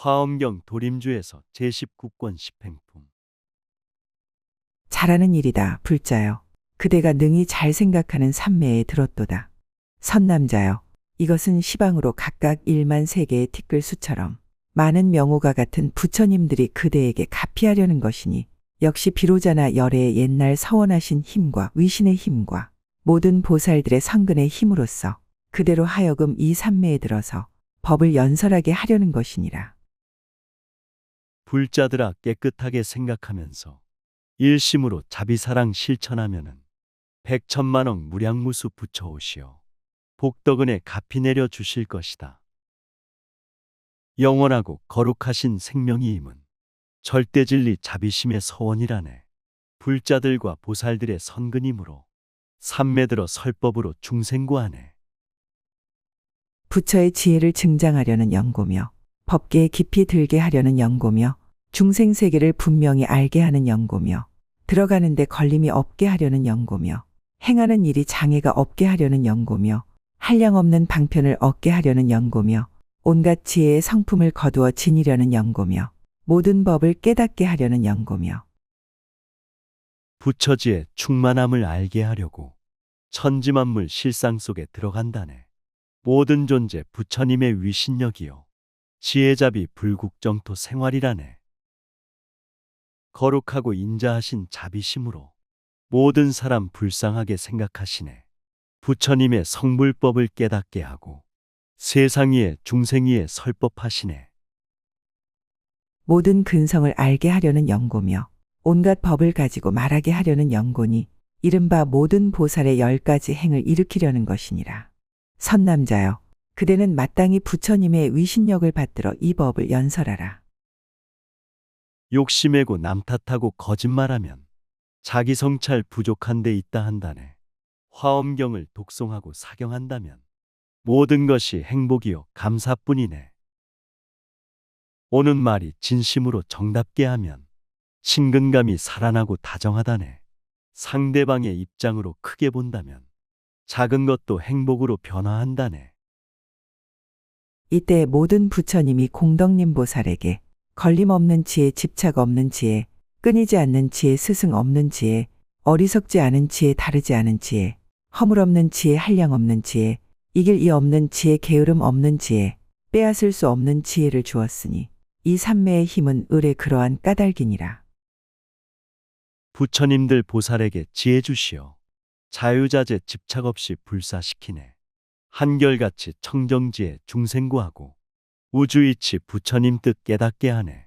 화엄경 도림주에서 제19권 십행품. 잘하는 일이다, 불자여. 그대가 능히 잘 생각하는 삼매에 들었도다. 선남자여, 이것은 시방으로 각각 1만 3개의 티끌수처럼 많은 명호가 같은 부처님들이 그대에게 가피하려는 것이니 역시 비로자나 열애의 옛날 서원하신 힘과 위신의 힘과 모든 보살들의 성근의 힘으로써 그대로 하여금 이 삼매에 들어서 법을 연설하게 하려는 것이니라. 불자들아, 깨끗하게 생각하면서 일심으로 자비사랑 실천하면은 백천만억 무량무수 부처오시어 복덕은에 갚이 내려 주실 것이다. 영원하고 거룩하신 생명이임은 절대진리 자비심의 서원이라네. 불자들과 보살들의 선근이므로 삼매들어 설법으로 중생구하네. 부처의 지혜를 증장하려는 연고며 법계에 깊이 들게 하려는 연고며 중생세계를 분명히 알게 하는 연고며 들어가는데 걸림이 없게 하려는 연고며 행하는 일이 장애가 없게 하려는 연고며 한량없는 방편을 얻게 하려는 연고며 온갖 지혜의 성품을 거두어 지니려는 연고며 모든 법을 깨닫게 하려는 연고며 부처지의 충만함을 알게 하려고 천지만물 실상 속에 들어간다네. 모든 존재 부처님의 위신력이요 지혜자비 불국정토 생활이라네. 거룩하고 인자하신 자비심으로 모든 사람 불쌍하게 생각하시네. 부처님의 성불법을 깨닫게 하고 세상 위에 중생 위에 설법하시네. 모든 근성을 알게 하려는 연고며 온갖 법을 가지고 말하게 하려는 연고니 이른바 모든 보살의 10가지 행을 일으키려는 것이니라. 선남자여, 그대는 마땅히 부처님의 위신력을 받들어 이 법을 연설하라. 욕심내고 남 탓하고 거짓말하면 자기 성찰 부족한 데 있다 한다네. 화엄경을 독송하고 사경한다면 모든 것이 행복이요 감사뿐이네. 오는 말이 진심으로 정답게 하면 친근감이 살아나고 다정하다네. 상대방의 입장으로 크게 본다면 작은 것도 행복으로 변화한다네. 이때 모든 부처님이 공덕님 보살에게 걸림없는 지혜, 집착 없는 지혜, 끊이지 않는 지혜, 스승 없는 지혜, 어리석지 않은 지혜, 다르지 않은 지혜, 허물없는 지혜, 한량 없는 지혜, 이길 이 없는 지혜, 게으름 없는 지혜, 빼앗을 수 없는 지혜를 주었으니 이 삼매의 힘은 을의 그러한 까닭이니라. 부처님들 보살에게 지혜 주시어 자유자재 집착 없이 불사시키네. 한결같이 청정지에 중생구하고 우주이치 부처님 뜻 깨닫게 하네.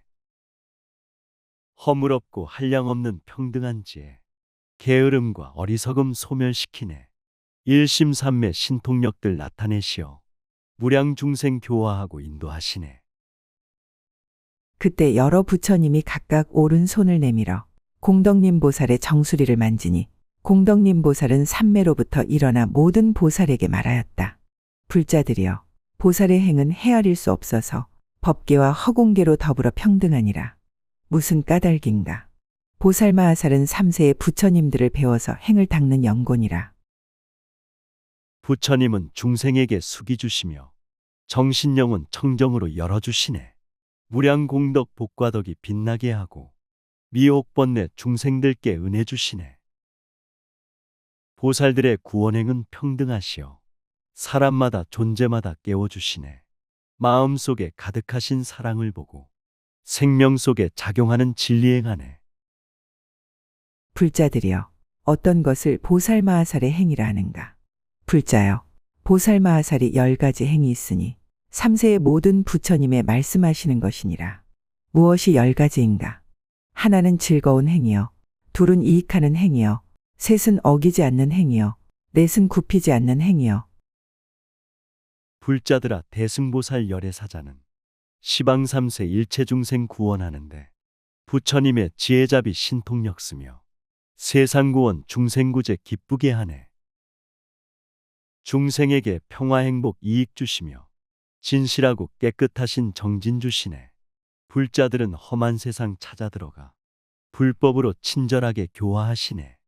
허물없고 한량없는 평등한 지혜, 게으름과 어리석음 소멸시키네. 일심삼매 신통력들 나타내시어 무량 중생 교화하고 인도하시네. 그때 여러 부처님이 각각 오른손을 내밀어 공덕님 보살의 정수리를 만지니 공덕님 보살은 삼매로부터 일어나 모든 보살에게 말하였다. 불자들이여, 보살의 행은 헤아릴 수 없어서 법계와 허공계로 더불어 평등하니라. 무슨 까닭인가? 보살마하살은 3세의 부처님들을 배워서 행을 닦는 연곤이라. 부처님은 중생에게 숙이 주시며 정신영혼 청정으로 열어주시네. 무량공덕 복과덕이 빛나게 하고 미혹번뇌 중생들께 은혜 주시네. 보살들의 구원행은 평등하시어 사람마다 존재마다 깨워주시네. 마음속에 가득하신 사랑을 보고 생명 속에 작용하는 진리행하네. 불자들이여, 어떤 것을 보살마하살의 행위라 하는가? 불자여, 보살마하살이 10가지 행이 있으니 3세의 모든 부처님의 말씀하시는 것이니라. 무엇이 10가지인가? 하나는 즐거운 행이요, 둘은 이익하는 행이요, 셋은 어기지 않는 행이요, 넷은 굽히지 않는 행이요. 불자들아, 대승보살 열애사자는 시방 3세 일체중생 구원하는데 부처님의 지혜자비 신통력 쓰며 세상구원 중생구제 기쁘게 하네. 중생에게 평화행복 이익 주시며 진실하고 깨끗하신 정진 주시네. 불자들은 험한 세상 찾아 들어가 불법으로 친절하게 교화하시네.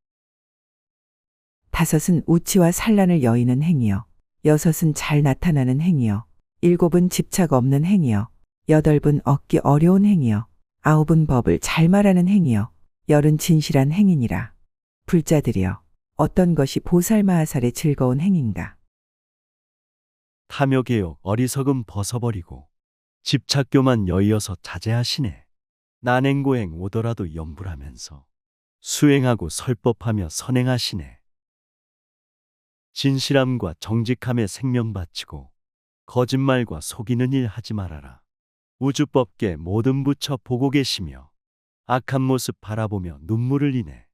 다섯은 우치와 산란을 여의는 행이요, 여섯은 잘 나타나는 행이요, 일곱은 집착 없는 행이요, 8은 얻기 어려운 행이요. 9은 법을 잘 말하는 행이요. 10은 진실한 행이니라. 불자들이여, 어떤 것이 보살마하살의 즐거운 행인가? 탐욕개욕 어리석음 벗어버리고 집착교만 여이어서 자제하시네. 난행고행 오더라도 염불하면서 수행하고 설법하며 선행하시네. 진실함과 정직함에 생명 바치고 거짓말과 속이는 일 하지 말아라. 우주법계 모든 부처 보고 계시며 악한 모습 바라보며 눈물을 이네.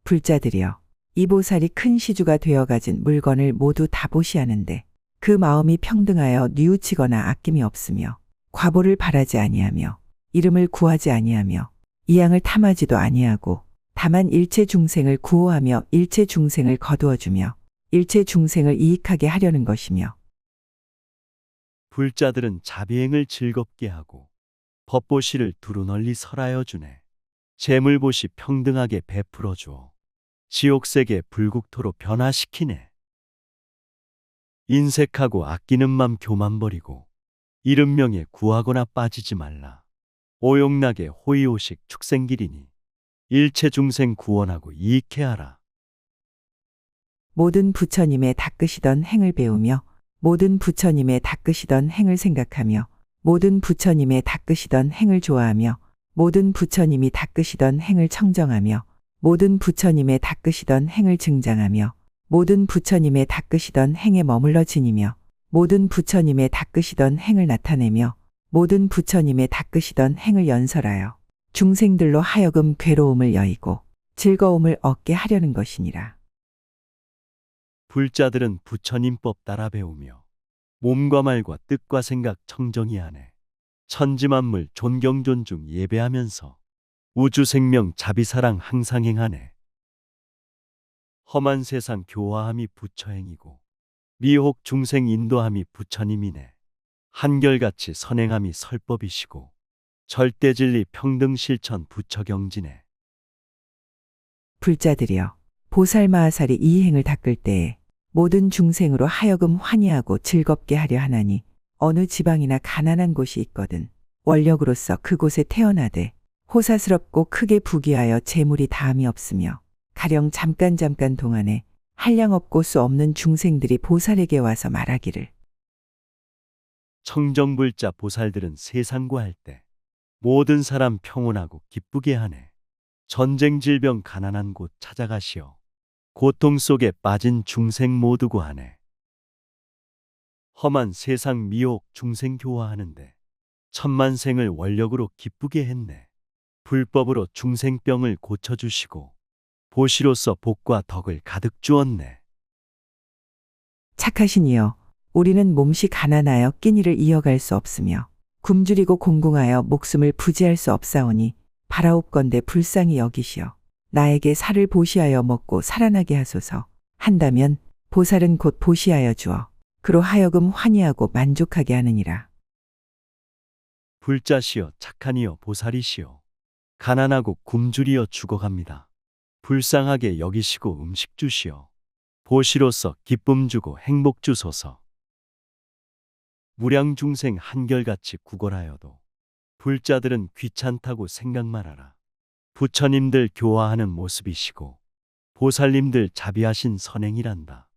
불자들이여, 이 보살이 큰 시주가 되어 가진 물건을 모두 다 보시하는데 그 마음이 평등하여 뉘우치거나 아낌이 없으며 과보를 바라지 아니하며 이름을 구하지 아니하며 이양을 탐하지도 아니하고 다만 일체 중생을 구호하며 일체 중생을 거두어주며 일체 중생을 이익하게 하려는 것이며 불자들은 자비행을 즐겁게 하고 법보시를 두루 널리 설하여 주네. 재물보시 평등하게 베풀어 주어 지옥세계 불국토로 변화시키네. 인색하고 아끼는 맘 교만 버리고 이름명에 구하거나 빠지지 말라. 오용나게 호의오식 축생길이니 일체 중생 구원하고 이익해 하라. 모든 부처님의 닦으시던 행을 배우며 모든 부처님의 닦으시던 행을 생각하며 모든 부처님의 닦으시던 행을 좋아하며 모든 부처님이 닦으시던 행을 청정하며 모든 부처님의 닦으시던 행을 증장하며 모든 부처님의 닦으시던 행에 머물러 지니며 모든 부처님의 닦으시던 행을 나타내며 모든 부처님의 닦으시던 행을 연설하여 중생들로 하여금 괴로움을 여의고 즐거움을 얻게 하려는 것이니라. 불자들은 부처님법 따라 배우며 몸과 말과 뜻과 생각 청정히 하네. 천지만물 존경 존중 예배하면서 우주생명 자비사랑 항상 행하네. 험한 세상 교화함이 부처행이고 미혹 중생 인도함이 부처님이네. 한결같이 선행함이 설법이시고 절대진리 평등실천 부처경지네. 불자들이여, 보살마하살이 이 행을 닦을 때에 모든 중생으로 하여금 환희하고 즐겁게 하려 하나니 어느 지방이나 가난한 곳이 있거든 원력으로서 그곳에 태어나되 호사스럽고 크게 부귀하여 재물이 다함이 없으며 가령 잠깐 동안에 한량 없고 수 없는 중생들이 보살에게 와서 말하기를 청정불자 보살들은 세상 구할 때 모든 사람 평온하고 기쁘게 하네. 전쟁 질병 가난한 곳 찾아가시어 고통 속에 빠진 중생 모두 구하네. 험한 세상 미혹 중생 교화하는데 천만생을 원력으로 기쁘게 했네. 불법으로 중생병을 고쳐주시고 보시로서 복과 덕을 가득 주었네. 착하신 이여, 우리는 몸시 가난하여 끼니를 이어갈 수 없으며 굶주리고 공공하여 목숨을 부지할 수 없사오니 바라옵건대 불쌍히 여기시어 나에게 살을 보시하여 먹고 살아나게 하소서 한다면 보살은 곧 보시하여 주어 그로 하여금 환희하고 만족하게 하느니라. 불자시여 착하니여 보살이시여 가난하고 굶주리어 죽어갑니다. 불쌍하게 여기시고 음식 주시어 보시로서 기쁨 주고 행복 주소서. 무량중생 한결같이 구걸하여도 불자들은 귀찮다고 생각 말아라. 부처님들 교화하는 모습이시고 보살님들 자비하신 선행이란다.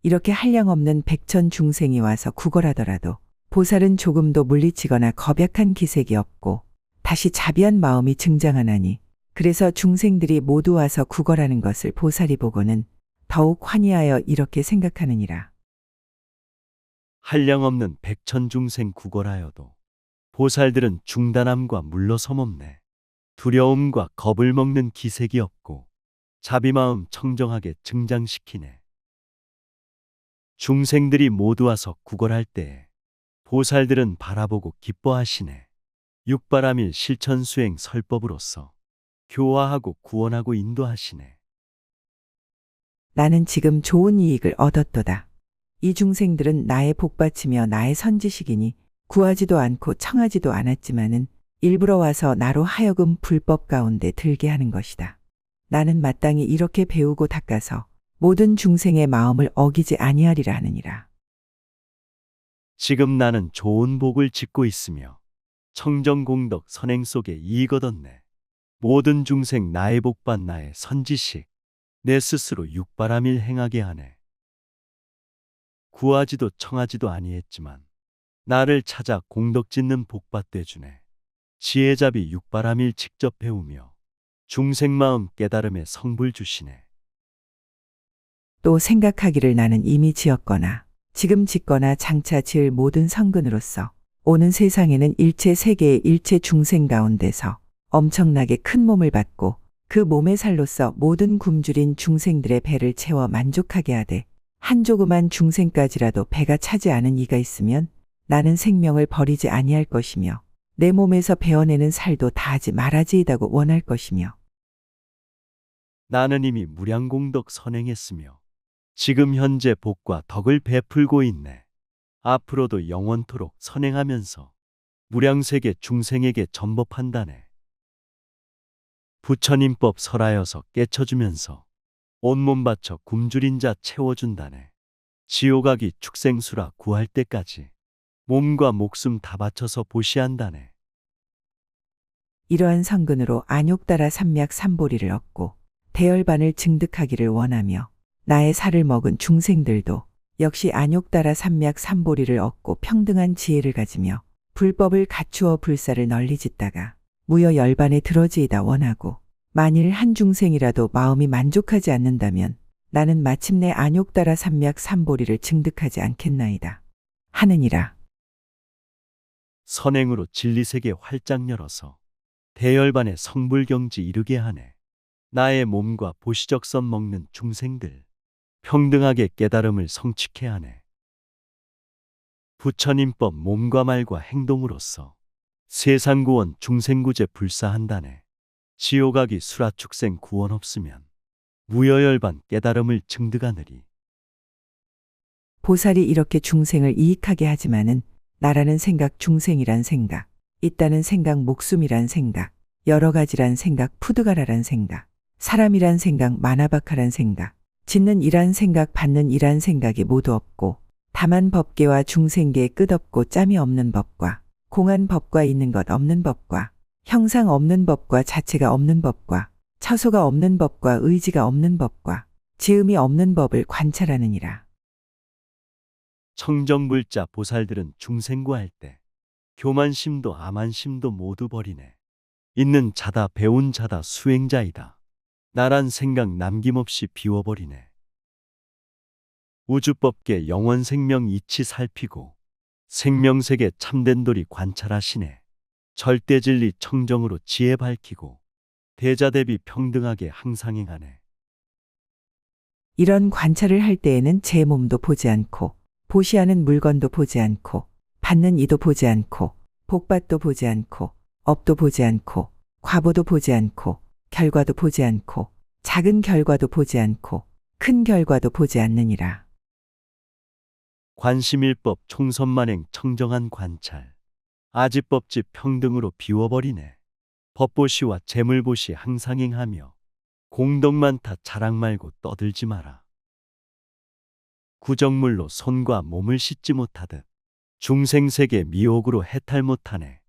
이렇게 한량 없는 백천 중생이 와서 구걸하더라도 보살은 조금도 물리치거나 겁약한 기색이 없고 다시 자비한 마음이 증장하나니 그래서 중생들이 모두 와서 구걸하는 것을 보살이 보고는 더욱 환희하여 이렇게 생각하느니라. 한량없는 백천중생 구걸하여도 보살들은 중단함과 물러섬 없네. 두려움과 겁을 먹는 기색이 없고 자비마음 청정하게 증장시키네. 중생들이 모두 와서 구걸할 때에 보살들은 바라보고 기뻐하시네. 육바라밀 실천수행 설법으로서 교화하고 구원하고 인도하시네. 나는 지금 좋은 이익을 얻었도다. 이 중생들은 나의 복받치며 나의 선지식이니 구하지도 않고 청하지도 않았지만은 일부러 와서 나로 하여금 불법 가운데 들게 하는 것이다. 나는 마땅히 이렇게 배우고 닦아서 모든 중생의 마음을 어기지 아니하리라 하느니라. 지금 나는 좋은 복을 짓고 있으며 청정공덕 선행 속에 이익 얻었네. 모든 중생 나의 복받 나의 선지식 내 스스로 육바람일 행하게 하네. 구하지도 청하지도 아니했지만 나를 찾아 공덕 짓는 복받되 주네. 지혜잡이 육바람일 직접 배우며 중생 마음 깨달음에 성불 주시네. 또 생각하기를 나는 이미 지었거나 지금 짓거나 장차 지을 모든 성근으로서 오는 세상에는 일체 세계의 일체 중생 가운데서 엄청나게 큰 몸을 받고 그 몸의 살로서 모든 굶주린 중생들의 배를 채워 만족하게 하되 한 조그만 중생까지라도 배가 차지 않은 이가 있으면 나는 생명을 버리지 아니할 것이며 내 몸에서 베어내는 살도 다하지 말아지이다고 원할 것이며 나는 이미 무량공덕 선행했으며 지금 현재 복과 덕을 베풀고 있네. 앞으로도 영원토록 선행하면서 무량세계 중생에게 전법한다네. 부처님법 설하여서 깨쳐주면서 온몸 바쳐 굶주린 자 채워준다네. 지옥아기 축생수라 구할 때까지 몸과 목숨 다 바쳐서 보시한다네. 이러한 성근으로 안욕따라 삼맥 삼보리를 얻고 대열반을 증득하기를 원하며 나의 살을 먹은 중생들도 역시 안욕따라 삼맥 삼보리를 얻고 평등한 지혜를 가지며 불법을 갖추어 불사를 널리 짓다가 무여 열반에 들어지이다 원하고 만일 한 중생이라도 마음이 만족하지 않는다면 나는 마침내 안욕따라 삼맥 삼보리를 증득하지 않겠나이다 하느니라. 선행으로 진리세계 활짝 열어서 대열반의 성불경지 이르게 하네. 나의 몸과 보시적선 먹는 중생들 평등하게 깨달음을 성취케 하네. 부처님법 몸과 말과 행동으로서 세상 구원 중생구제 불사한다네. 지옥아기 수라축생 구원 없으면 무여열반 깨달음을 증득하느리. 보살이 이렇게 중생을 이익하게 하지만은 나라는 생각 중생이란 생각, 있다는 생각 목숨이란 생각, 여러 가지란 생각 푸드가라란 생각, 사람이란 생각 마나바카란 생각, 짓는 일한 생각 받는 일한 생각이 모두 없고 다만 법계와 중생계의 끝없고 짬이 없는 법과 공한 법과 있는 것 없는 법과 형상 없는 법과 자체가 없는 법과 처소가 없는 법과 의지가 없는 법과 지음이 없는 법을 관찰하느니라. 청정불자 보살들은 중생구할 때 교만심도 아만심도 모두 버리네. 있는 자다 배운 자다 수행자이다. 나란 생각 남김없이 비워버리네. 우주법계 영원생명 이치 살피고 생명세계 참된 도리 관찰하시네. 절대진리 청정으로 지혜 밝히고 대자대비 평등하게 항상 행하네. 이런 관찰을 할 때에는 제 몸도 보지 않고 보시하는 물건도 보지 않고 받는 이도 보지 않고 복받도 보지 않고 업도 보지 않고 과보도 보지 않고 결과도 보지 않고 작은 결과도 보지 않고 큰 결과도 보지 않느니라. 관심일법 총선만행 청정한 관찰 아지법집 평등으로 비워버리네. 법보시와 재물보시 항상 행하며 공덕만타 자랑 말고 떠들지 마라. 구정물로 손과 몸을 씻지 못하듯 중생세계 미혹으로 해탈 못하네.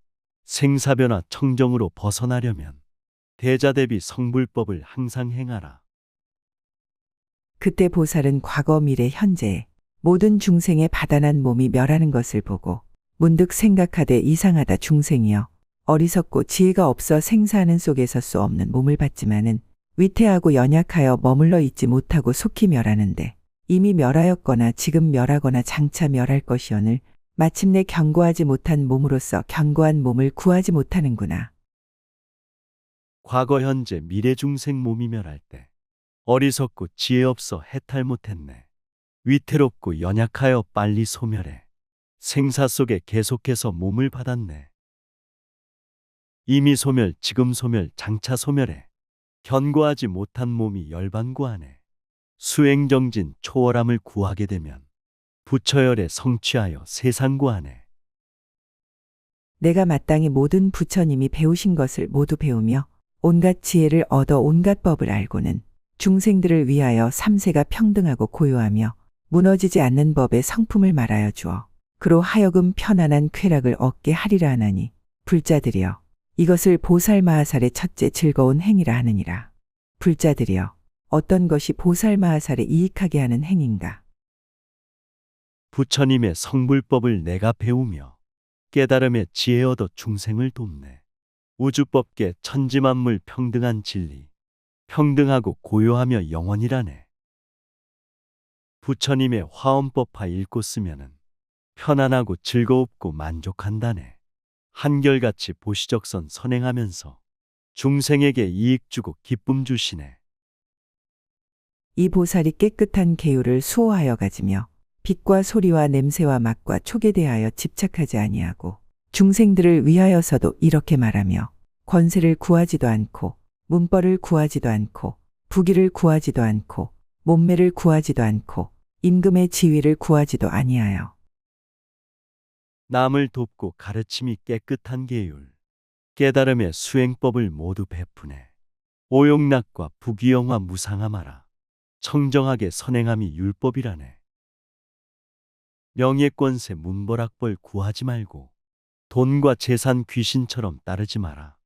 생사변화 청정으로 벗어나려면 대자대비 성불법을 항상 행하라. 그때 보살은 과거 미래 현재 모든 중생의 바다난 몸이 멸하는 것을 보고 문득 생각하되 이상하다 중생이여 어리석고 지혜가 없어 생사하는 속에서 수 없는 몸을 받지만은 위태하고 연약하여 머물러 있지 못하고 속히 멸하는데 이미 멸하였거나 지금 멸하거나 장차 멸할 것이오늘 마침내 견고하지 못한 몸으로서 견고한 몸을 구하지 못하는구나. 과거 현재 미래 중생 몸이 멸할 때 어리석고 지혜 없어 해탈 못했네. 위태롭고 연약하여 빨리 소멸해 생사 속에 계속해서 몸을 받았네. 이미 소멸 지금 소멸 장차 소멸해 견고하지 못한 몸이 열반구하네. 수행정진 초월함을 구하게 되면 부처열에 성취하여 세상구하네. 내가 마땅히 모든 부처님이 배우신 것을 모두 배우며 온갖 지혜를 얻어 온갖 법을 알고는 중생들을 위하여 삼세가 평등하고 고요하며 무너지지 않는 법의 성품을 말하여 주어 그로 하여금 편안한 쾌락을 얻게 하리라 하나니 불자들이여 이것을 보살마하살의 첫째 즐거운 행위라 하느니라. 불자들이여 어떤 것이 보살마하살에 이익하게 하는 행인가? 부처님의 성불법을 내가 배우며 깨달음의 지혜 얻어 중생을 돕네. 우주법계 천지만물 평등한 진리, 평등하고 고요하며 영원이라네. 부처님의 화엄법화 읽고 쓰면은 편안하고 즐거웁고 만족한다네. 한결같이 보시적선 선행하면서 중생에게 이익 주고 기쁨 주시네. 이 보살이 깨끗한 계율을 수호하여 가지며 빛과 소리와 냄새와 맛과 촉에 대하여 집착하지 아니하고 중생들을 위하여서도 이렇게 말하며 권세를 구하지도 않고 문벌을 구하지도 않고 부귀를 구하지도 않고 몸매를 구하지도 않고 임금의 지위를 구하지도 아니하여 남을 돕고 가르침이 깨끗한 계율, 깨달음의 수행법을 모두 베푸네. 오용락과 부귀영화 무상함하라. 청정하게 선행함이 율법이라네. 명예권세 문벌학벌 구하지 말고 돈과 재산 귀신처럼 따르지 마라.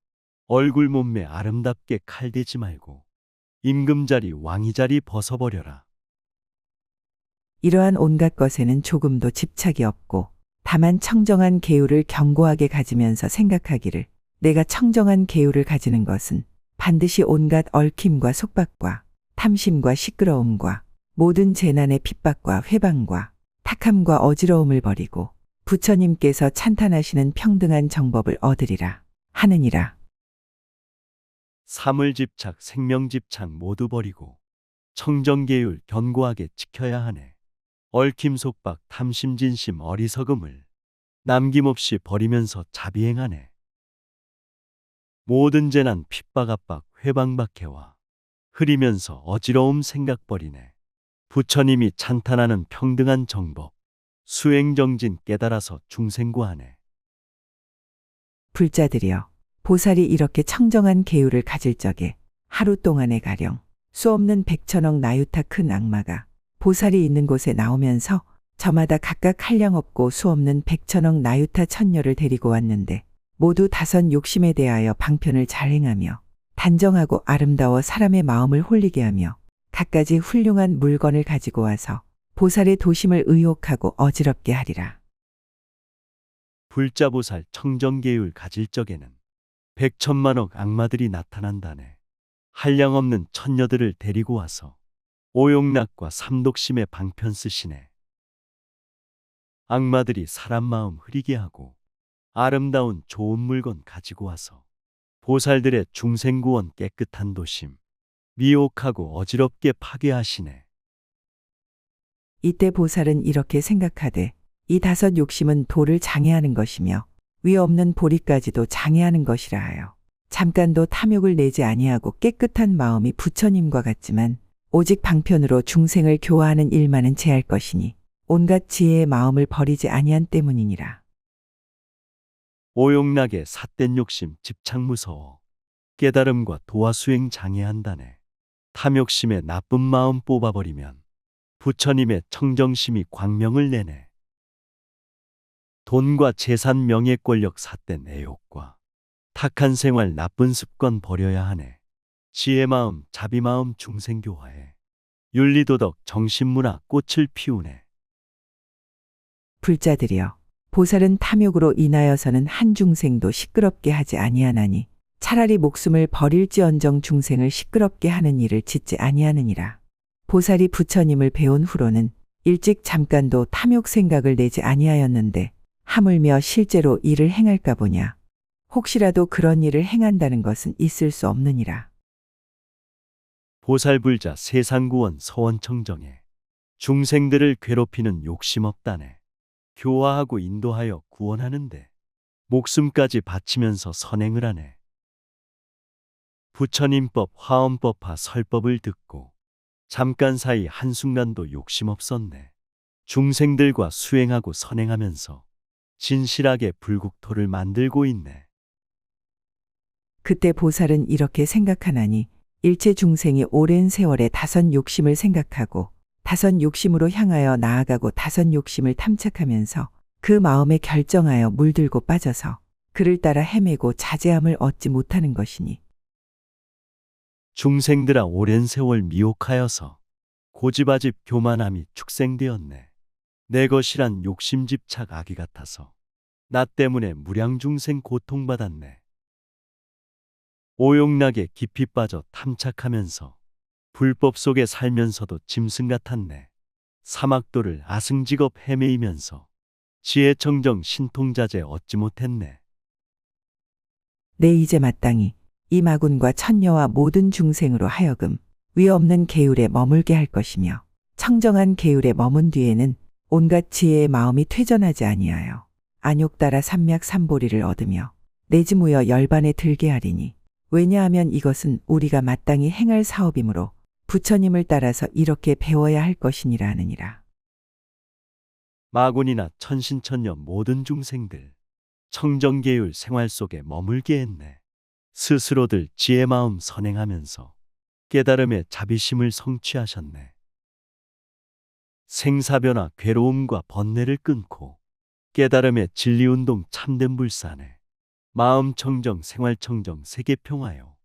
얼굴 몸매 아름답게 칼대지 말고 임금자리 왕위자리 벗어버려라. 이러한 온갖 것에는 조금도 집착이 없고 다만 청정한 계율을 견고하게 가지면서 생각하기를 내가 청정한 계율을 가지는 것은 반드시 온갖 얽힘과 속박과 탐심과 시끄러움과 모든 재난의 핍박과 회방과 탁함과 어지러움을 버리고 부처님께서 찬탄하시는 평등한 정법을 얻으리라 하느니라. 사물집착, 생명집착 모두 버리고 청정계율 견고하게 지켜야 하네. 얽힘 속박, 탐심, 진심, 어리석음을 남김없이 버리면서 자비행하네. 모든 재난, 핍박, 압박, 회방박해와 흐리면서 어지러움 생각 버리네. 부처님이 찬탄하는 평등한 정법, 수행정진 깨달아서 중생구하네. 불자들이여 보살이 이렇게 청정한 계율을 가질 적에 하루 동안에 가령 수없는 백천억 나유타 큰 악마가 보살이 있는 곳에 나오면서 저마다 각각 한량없고 수없는 백천억 나유타 천녀를 데리고 왔는데 모두 다선 욕심에 대하여 방편을 잘 행하며 단정하고 아름다워 사람의 마음을 홀리게 하며 갖가지 훌륭한 물건을 가지고 와서 보살의 도심을 의혹하고 어지럽게 하리라. 불자보살 청정계율 가질 적에는 백천만억 악마들이 나타난다네. 한량없는 천녀들을 데리고 와서 오용락과 삼독심의 방편 쓰시네. 악마들이 사람 마음 흐리게 하고 아름다운 좋은 물건 가지고 와서 보살들의 중생구원 깨끗한 도심 미혹하고 어지럽게 파괴하시네. 이때 보살은 이렇게 생각하되 이 다섯 욕심은 도를 장애하는 것이며 위 없는 보리까지도 장애하는 것이라 하여 잠깐도 탐욕을 내지 아니하고 깨끗한 마음이 부처님과 같지만 오직 방편으로 중생을 교화하는 일만은 제할 것이니 온갖 지혜의 마음을 버리지 아니한 때문이니라. 오용락의 삿된 욕심 집착 무서워 깨달음과 도화 수행 장애한다네. 탐욕심의 나쁜 마음 뽑아버리면 부처님의 청정심이 광명을 내네. 돈과 재산 명예 권력 삿된 애욕과 탁한 생활 나쁜 습관 버려야 하네. 지혜 마음 자비 마음 중생 교화에 윤리도덕 정신문화 꽃을 피우네. 불자들이여 보살은 탐욕으로 인하여서는 한 중생도 시끄럽게 하지 아니하나니 차라리 목숨을 버릴지언정 중생을 시끄럽게 하는 일을 짓지 아니하느니라. 보살이 부처님을 배운 후로는 일찍 잠깐도 탐욕 생각을 내지 아니하였는데 하물며 실제로 일을 행할까 보냐. 혹시라도 그런 일을 행한다는 것은 있을 수 없느니라. 보살불자 세상구원 서원청정에 중생들을 괴롭히는 욕심 없다네. 교화하고 인도하여 구원하는데 목숨까지 바치면서 선행을 하네. 부처님법 화엄법화 설법을 듣고 잠깐 사이 한순간도 욕심 없었네. 중생들과 수행하고 선행하면서 진실하게 불국토를 만들고 있네. 그때 보살은 이렇게 생각하나니 일체 중생이 오랜 세월에 다선 욕심을 생각하고 다선 욕심으로 향하여 나아가고 다선 욕심을 탐착하면서 그 마음에 결정하여 물들고 빠져서 그를 따라 헤매고 자제함을 얻지 못하는 것이니 중생들아 오랜 세월 미혹하여서 고집아집 교만함이 축생되었네. 내 것이란 욕심집착 악이 같아서 나 때문에 무량중생 고통받았네. 오용락에 깊이 빠져 탐착하면서 불법 속에 살면서도 짐승 같았네. 사막도를 아승직업 헤매이면서 지혜청정 신통자재 얻지 못했네. 내 이제 마땅히 이 마군과 천녀와 모든 중생으로 하여금 위 없는 계율에 머물게 할 것이며 청정한 계율에 머문 뒤에는 온갖 지혜의 마음이 퇴전하지 아니하여 안욕 따라 삼맥삼보리를 얻으며 내지무여 열반에 들게 하리니 왜냐하면 이것은 우리가 마땅히 행할 사업이므로 부처님을 따라서 이렇게 배워야 할 것이니라 하느니라. 마군이나 천신천녀 모든 중생들 청정계율 생활 속에 머물게 했네. 스스로들 지혜 마음 선행하면서 깨달음의 자비심을 성취하셨네. 생사변화 괴로움과 번뇌를 끊고 깨달음의 진리운동 참된 불사네. 마음 청정 생활 청정 세계 평화요.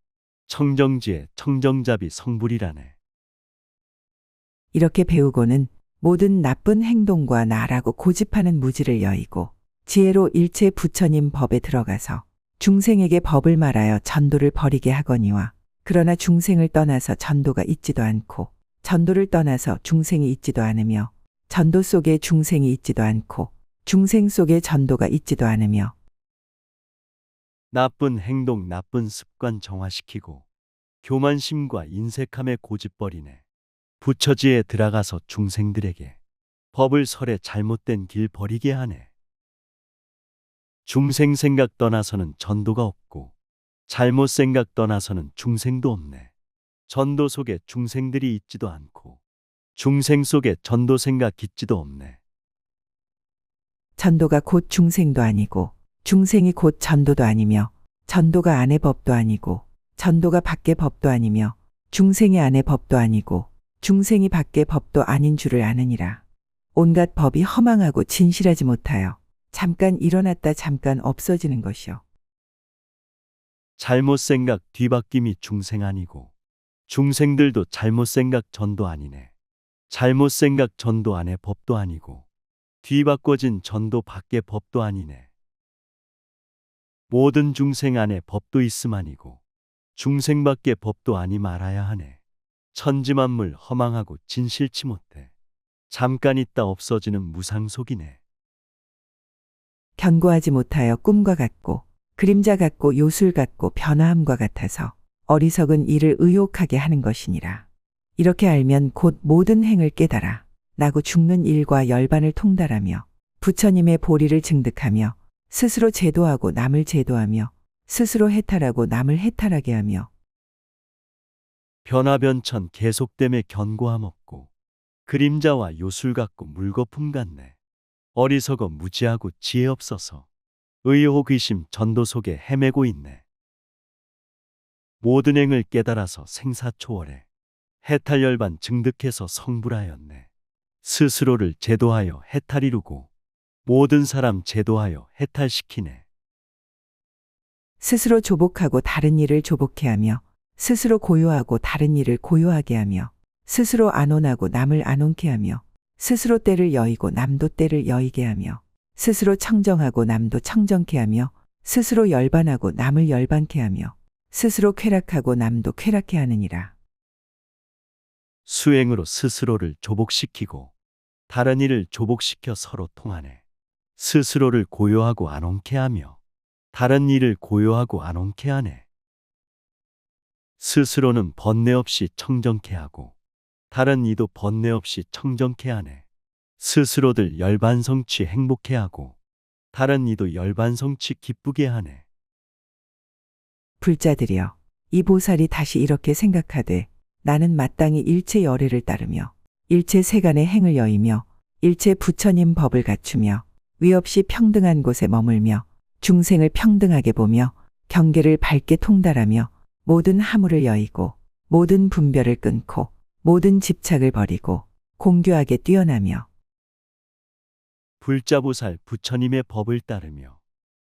청정지혜 청정자비 성불이라네. 이렇게 배우고는 모든 나쁜 행동과 나라고 고집하는 무지를 여의고 지혜로 일체 부처님 법에 들어가서 중생에게 법을 말하여 전도를 벌이게 하거니와 그러나 중생을 떠나서 전도가 있지도 않고 전도를 떠나서 중생이 있지도 않으며 전도 속에 중생이 있지도 않고 중생 속에 전도가 있지도 않으며 나쁜 행동 나쁜 습관 정화시키고 교만심과 인색함에 고집 버리네. 부처지에 들어가서 중생들에게 법을 설해 잘못된 길 버리게 하네. 중생 생각 떠나서는 전도가 없고 잘못 생각 떠나서는 중생도 없네. 전도 속에 중생들이 있지도 않고 중생 속에 전도 생각 있지도 없네. 전도가 곧 중생도 아니고 중생이 곧 전도도 아니며 전도가 안의 법도 아니고 전도가 밖의 법도 아니며 중생이 안의 법도 아니고 중생이 밖의 법도 아닌 줄을 아느니라. 온갖 법이 허망하고 진실하지 못하여 잠깐 일어났다 잠깐 없어지는 것이요. 잘못 생각 뒤바뀜이 중생 아니고 중생들도 잘못 생각 전도 아니네. 잘못 생각 전도 안의 법도 아니고 뒤바꿔진 전도 밖의 법도 아니네. 모든 중생 안에 법도 있음 아니고 중생 밖의 법도 아니 말아야 하네. 천지만물 허망하고 진실치 못해 잠깐 있다 없어지는 무상속이네. 견고하지 못하여 꿈과 같고 그림자 같고 요술 같고 변화함과 같아서 어리석은 이를 의욕하게 하는 것이니라. 이렇게 알면 곧 모든 행을 깨달아 나고 죽는 일과 열반을 통달하며 부처님의 보리를 증득하며 스스로 제도하고 남을 제도하며 스스로 해탈하고 남을 해탈하게 하며 변화변천 계속됨에 견고함 없고 그림자와 요술 같고 물거품 같네. 어리석어 무지하고 지혜 없어서 의혹 의심 전도 속에 헤매고 있네. 모든 행을 깨달아서 생사초월해 해탈열반 증득해서 성불하였네. 스스로를 제도하여 해탈 이루고 모든 사람 제도하여 해탈시키네. 스스로 조복하고 다른 일을 조복해 하며 스스로 고요하고 다른 일을 고요하게 하며 스스로 안온하고 남을 안온케 하며 스스로 때를 여의고 남도 때를 여의게 하며 스스로 청정하고 남도 청정케 하며 스스로 열반하고 남을 열반케 하며 스스로 쾌락하고 남도 쾌락케 하느니라. 수행으로 스스로를 조복시키고 다른 이를 조복시켜 서로 통하네. 스스로를 고요하고 안온케 하며 다른 이를 고요하고 안온케 하네. 스스로는 번뇌 없이 청정케 하고 다른 이도 번뇌 없이 청정케 하네. 스스로들 열반성취 행복해 하고 다른 이도 열반성취 기쁘게 하네. 불자들이여 이 보살이 다시 이렇게 생각하되 나는 마땅히 일체 열애를 따르며 일체 세간의 행을 여이며 일체 부처님 법을 갖추며 위 없이 평등한 곳에 머물며 중생을 평등하게 보며 경계를 밝게 통달하며 모든 하물을 여의고 모든 분별을 끊고 모든 집착을 버리고 공교하게 뛰어나며 불자보살 부처님의 법을 따르며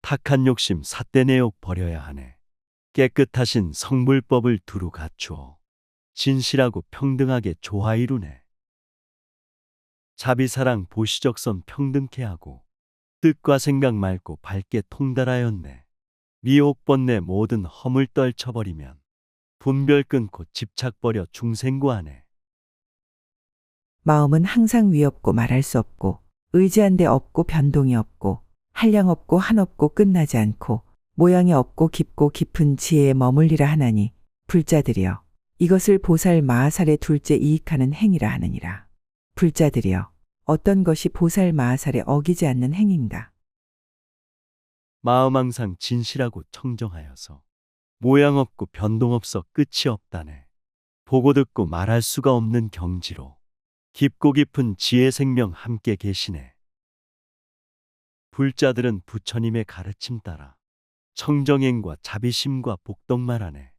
탁한 욕심 삿대내욕 버려야 하네. 깨끗하신 성불법을 두루 갖추어 진실하고 평등하게 조화 이루네. 자비사랑 보시적선 평등케 하고 뜻과 생각 맑고 밝게 통달하였네. 미혹 번뇌 모든 허물 떨쳐버리면 분별 끊고 집착 버려 중생구하네. 마음은 항상 위없고 말할 수 없고 의지한 데 없고 변동이 없고 한량 없고 한없고 끝나지 않고 모양이 없고 깊고 깊은 지혜에 머물리라 하나니 불자들이여 이것을 보살 마하살의 둘째 이익하는 행위라 하느니라. 불자들이여 어떤 것이 보살 마하살에 어기지 않는 행인가. 마음 항상 진실하고 청정하여서 모양 없고 변동 없어 끝이 없다네. 보고 듣고 말할 수가 없는 경지로 깊고 깊은 지혜 생명 함께 계시네. 불자들은 부처님의 가르침 따라 청정행과 자비심과 복덕말하네.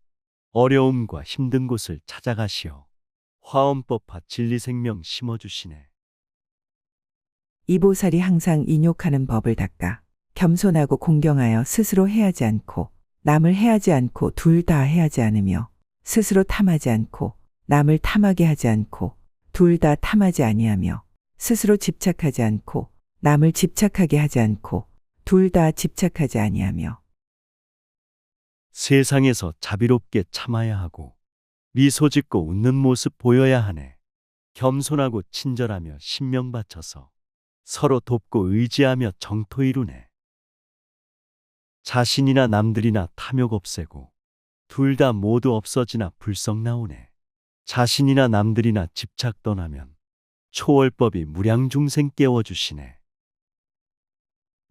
어려움과 힘든 곳을 찾아가시어 화엄법화 진리생명 심어주시네. 이 보살이 항상 인욕하는 법을 닦아 겸손하고 공경하여 스스로 해하지 않고 남을 해하지 않고 둘 다 해하지 않으며 스스로 탐하지 않고 남을 탐하게 하지 않고 둘 다 탐하지 아니하며 스스로 집착하지 않고 남을 집착하게 하지 않고 둘 다 집착하지 아니하며 세상에서 자비롭게 참아야 하고 미소 짓고 웃는 모습 보여야 하네. 겸손하고 친절하며 신명 바쳐서 서로 돕고 의지하며 정토 이루네. 자신이나 남들이나 탐욕 없애고 둘 다 모두 없어지나 불성 나오네. 자신이나 남들이나 집착 떠나면 초월법이 무량중생 깨워주시네.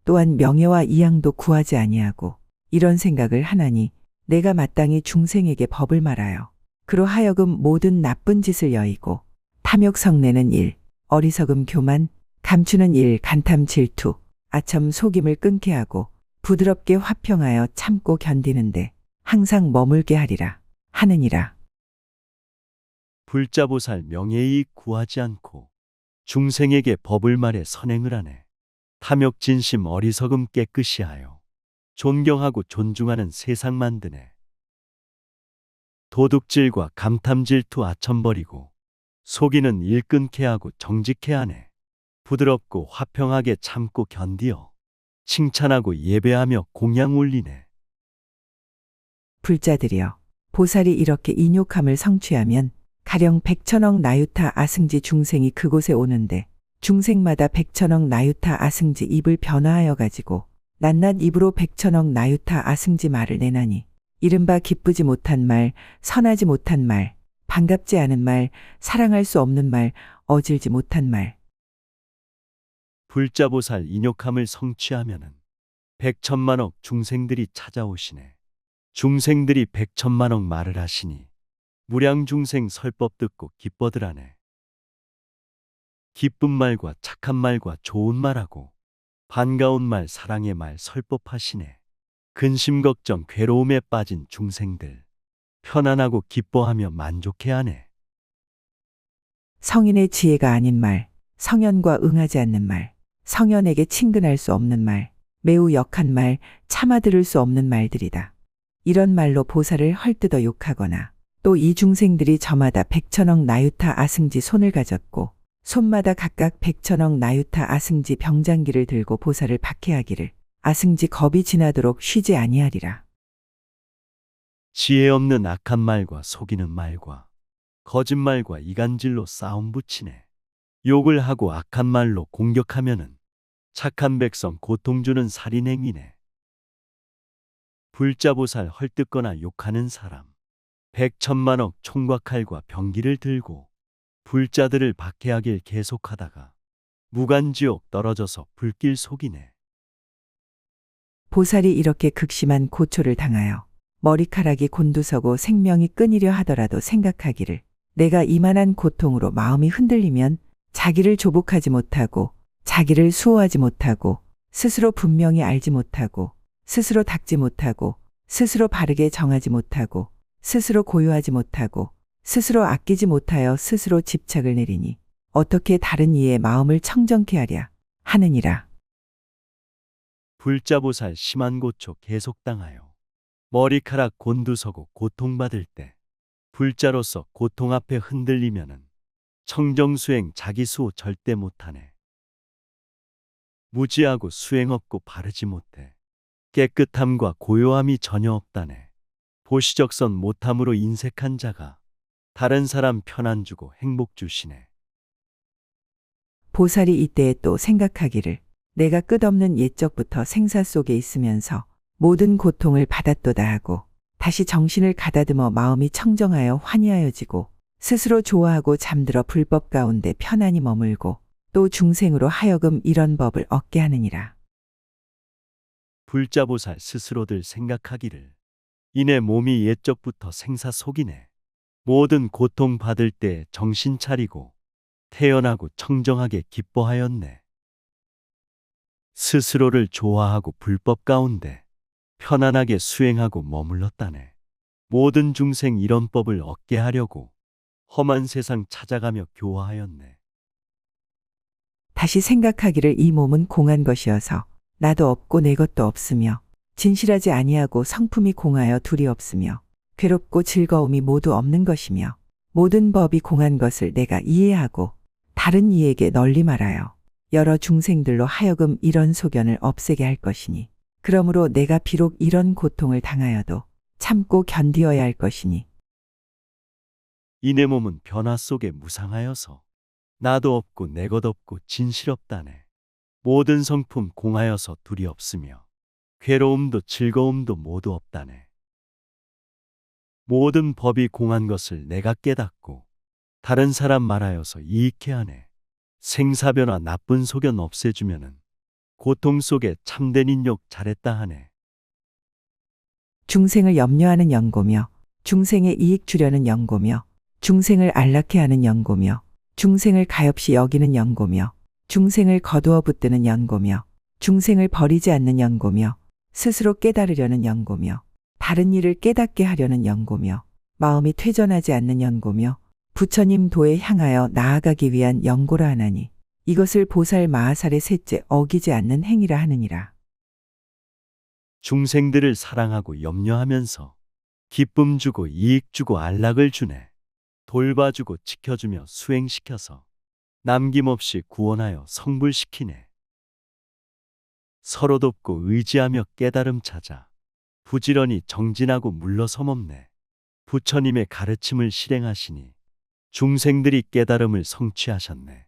또한 명예와 이양도 구하지 아니하고 이런 생각을 하나니 내가 마땅히 중생에게 법을 말하여 그로 하여금 모든 나쁜 짓을 여의고 탐욕 성내는 일, 어리석음 교만, 감추는 일, 간탐 질투, 아첨 속임을 끊게 하고 부드럽게 화평하여 참고 견디는데 항상 머물게 하리라 하느니라. 불자보살 명예이익 구하지 않고 중생에게 법을 말해 선행을 하네. 탐욕 진심 어리석음 깨끗이 하여 존경하고 존중하는 세상 만드네. 도둑질과 감탐 질투 아첨 버리고 속이는 일 끊게 하고 정직해 하네. 부드럽고 화평하게 참고 견디어 칭찬하고 예배하며 공양 올리네. 불자들이여 보살이 이렇게 인욕함을 성취하면 가령 100,000억 나유타 아승지 중생이 그곳에 오는데 중생마다 100,000억 나유타 아승지 입을 변화하여 가지고 낱낱 입으로 100,000억 나유타 아승지 말을 내나니 이른바 기쁘지 못한 말, 선하지 못한 말, 반갑지 않은 말, 사랑할 수 없는 말, 어질지 못한 말. 불자보살 인욕함을 성취하면은 100,000,000억 중생들이 찾아오시네. 중생들이 100,000,000억 말을 하시니 무량중생 설법 듣고 기뻐들하네. 기쁜 말과 착한 말과 좋은 말하고 반가운 말, 사랑의 말 설법하시네. 근심 걱정 괴로움에 빠진 중생들 편안하고 기뻐하며 만족해하네. 성인의 지혜가 아닌 말, 성현과 응하지 않는 말, 성현에게 친근할 수 없는 말, 매우 역한 말, 차마 들을 수 없는 말들이다. 이런 말로 보살을 헐뜯어 욕하거나 또 이 중생들이 저마다 100,000억 나유타 아승지 손을 가졌고 손마다 각각 100,000억 나유타 아승지 병장기를 들고 보살을 박해하기를 아승지 겁이 지나도록 쉬지 아니하리라. 지혜 없는 악한 말과 속이는 말과 거짓말과 이간질로 싸움 붙이네. 욕을 하고 악한 말로 공격하면은 착한 백성 고통 주는 살인행위네. 불자보살 헐뜯거나 욕하는 사람 100,000,000억 총과 칼과 병기를 들고 불자들을 박해하길 계속하다가 무간지옥 떨어져서 불길 속이네. 보살이 이렇게 극심한 고초를 당하여 머리카락이 곤두서고 생명이 끊이려 하더라도 생각하기를 내가 이만한 고통으로 마음이 흔들리면 자기를 조복하지 못하고 자기를 수호하지 못하고 스스로 분명히 알지 못하고 스스로 닦지 못하고 스스로 바르게 정하지 못하고 스스로 고요하지 못하고 스스로 아끼지 못하여 스스로 집착을 내리니 어떻게 다른 이의 마음을 청정케 하랴 하느니라. 불자보살 심한 고초 계속당하여 머리카락 곤두서고 고통받을 때 불자로서 고통 앞에 흔들리면은 청정수행 자기수호 절대 못하네. 무지하고 수행 없고 바르지 못해. 깨끗함과 고요함이 전혀 없다네. 보시적선 못함으로 인색한 자가 다른 사람 편안 주고 행복 주시네. 보살이 이때에 또 생각하기를 내가 끝없는 옛적부터 생사 속에 있으면서 모든 고통을 받았도다 하고 다시 정신을 가다듬어 마음이 청정하여 환희하여지고 스스로 좋아하고 잠들어 불법 가운데 편안히 머물고 또 중생으로 하여금 이런 법을 얻게 하느니라. 불자보살 스스로들 생각하기를 이내 몸이 옛적부터 생사 속이네. 모든 고통 받을 때 정신 차리고 태연하고 청정하게 기뻐하였네. 스스로를 좋아하고 불법 가운데 편안하게 수행하고 머물렀다네. 모든 중생 이런 법을 얻게 하려고 험한 세상 찾아가며 교화하였네. 다시 생각하기를 이 몸은 공한 것이어서 나도 없고 내 것도 없으며 진실하지 아니하고 성품이 공하여 둘이 없으며 괴롭고 즐거움이 모두 없는 것이며 모든 법이 공한 것을 내가 이해하고 다른 이에게 널리 말하여 여러 중생들로 하여금 이런 소견을 없애게 할 것이니 그러므로 내가 비록 이런 고통을 당하여도 참고 견디어야 할 것이니 이 내 몸은 변화 속에 무상하여서 나도 없고 내 것 없고 진실 없다네. 모든 성품 공하여서 둘이 없으며 괴로움도 즐거움도 모두 없다네. 모든 법이 공한 것을 내가 깨닫고 다른 사람 말하여서 이익해 하네. 생사변화 나쁜 소견 없애주면은 고통 속에 참된 인욕 잘했다 하네. 중생을 염려하는 연고며 중생의 이익 주려는 연고며 중생을 안락해 하는 연고며 중생을 가엾이 여기는 연고며 중생을 거두어 붙드는 연고며 중생을 버리지 않는 연고며 스스로 깨달으려는 연고며 다른 일을 깨닫게 하려는 연고며 마음이 퇴전하지 않는 연고며 부처님 도에 향하여 나아가기 위한 연고라 하나니 이것을 보살 마하살의 셋째 어기지 않는 행위라 하느니라. 중생들을 사랑하고 염려하면서 기쁨 주고 이익 주고 안락을 주네. 돌봐주고 지켜주며 수행시켜서 남김없이 구원하여 성불시키네. 서로 돕고 의지하며 깨달음 찾아 부지런히 정진하고 물러섬없네. 부처님의 가르침을 실행하시니 중생들이 깨달음을 성취하셨네.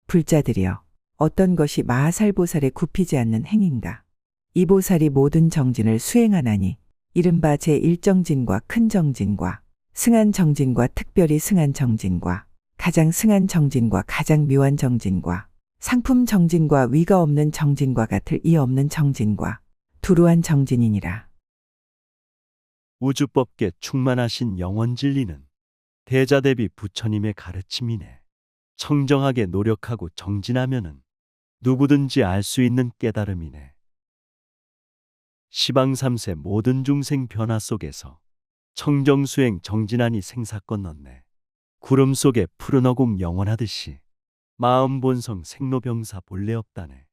불자들이여 어떤 것이 마하살 보살에 굽히지 않는 행인가. 이 보살이 모든 정진을 수행하나니 이른바 제1정진과 큰 정진과 승한 정진과 특별히 승한 정진과 가장 승한 정진과 가장 묘한 정진과 상품 정진과 위가 없는 정진과 같을 이 없는 정진과 두루한 정진이니라. 우주법계 충만하신 영원 진리는 대자대비 부처님의 가르침이네. 청정하게 노력하고 정진하면은 누구든지 알 수 있는 깨달음이네. 시방3세 모든 중생 변화 속에서 청정수행 정진하니 생사 건넜네. 구름 속에 푸른 어공 영원하듯이 마음 본성 생로병사 본래 없다네.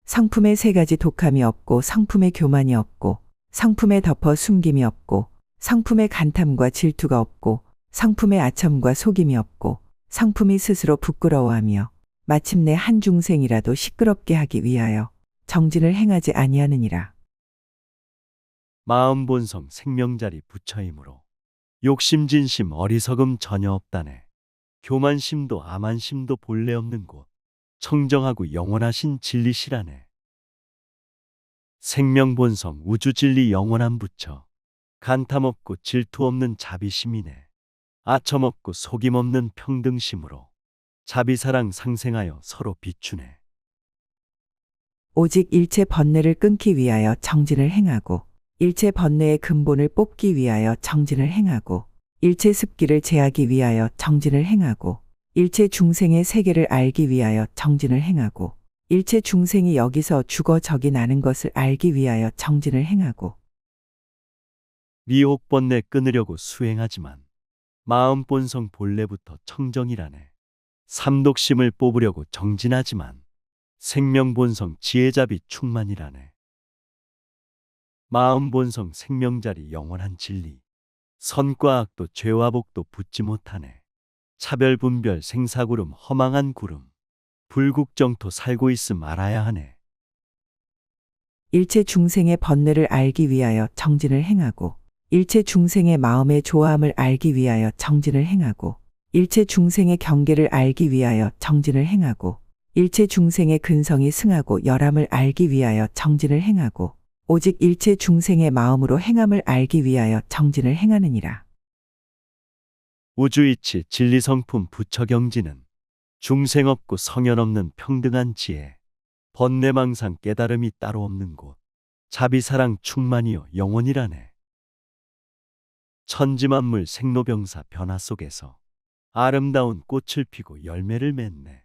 성품에 세 가지 독함이 없고 성품에 교만이 없고 성품에 덮어 숨김이 없고 성품에 간탐과 질투가 없고 성품에 아첨과 속임이 없고 성품이 스스로 부끄러워하며 마침내 한 중생이라도 시끄럽게 하기 위하여 정진을 행하지 아니하느니라. 마음 본성 생명자리 부처이므로 욕심 진심 어리석음 전혀 없다네. 교만심도 아만심도 본래 없는 곳 청정하고 영원하신 진리시라네. 생명본성 우주진리 영원한 부처 간탐 없고 질투 없는 자비심이네. 아첨 없고 속임 없는 평등심으로 자비사랑 상생하여 서로 비추네. 오직 일체 번뇌를 끊기 위하여 정진을 행하고 일체 번뇌의 근본을 뽑기 위하여 정진을 행하고 일체 습기를 제하기 위하여 정진을 행하고 일체 중생의 세계를 알기 위하여 정진을 행하고 일체 중생이 여기서 죽어 저기 나는 것을 알기 위하여 정진을 행하고 미혹 번뇌 끊으려고 수행하지만 마음 본성 본래부터 청정이라네. 삼독심을 뽑으려고 정진하지만 생명본성 지혜잡이 충만이라네. 마음본성 생명자리 영원한 진리. 선과 악도 죄와 복도 붙지 못하네. 차별분별 생사구름 허망한 구름. 불국정토 살고 있음 알아야 하네. 일체 중생의 번뇌를 알기 위하여 정진을 행하고 일체 중생의 마음의 조화함을 알기 위하여 정진을 행하고 일체 중생의 경계를 알기 위하여 정진을 행하고 일체 중생의 근성이 승하고 열함을 알기 위하여 정진을 행하고 오직 일체 중생의 마음으로 행함을 알기 위하여 정진을 행하느니라. 우주이치 진리성품 부처경지는 중생 없고 성현 없는 평등한 지혜. 번뇌망상 깨달음이 따로 없는 곳. 자비사랑 충만이요 영원이라네. 천지만물 생로병사 변화 속에서 아름다운 꽃을 피고 열매를 맺네.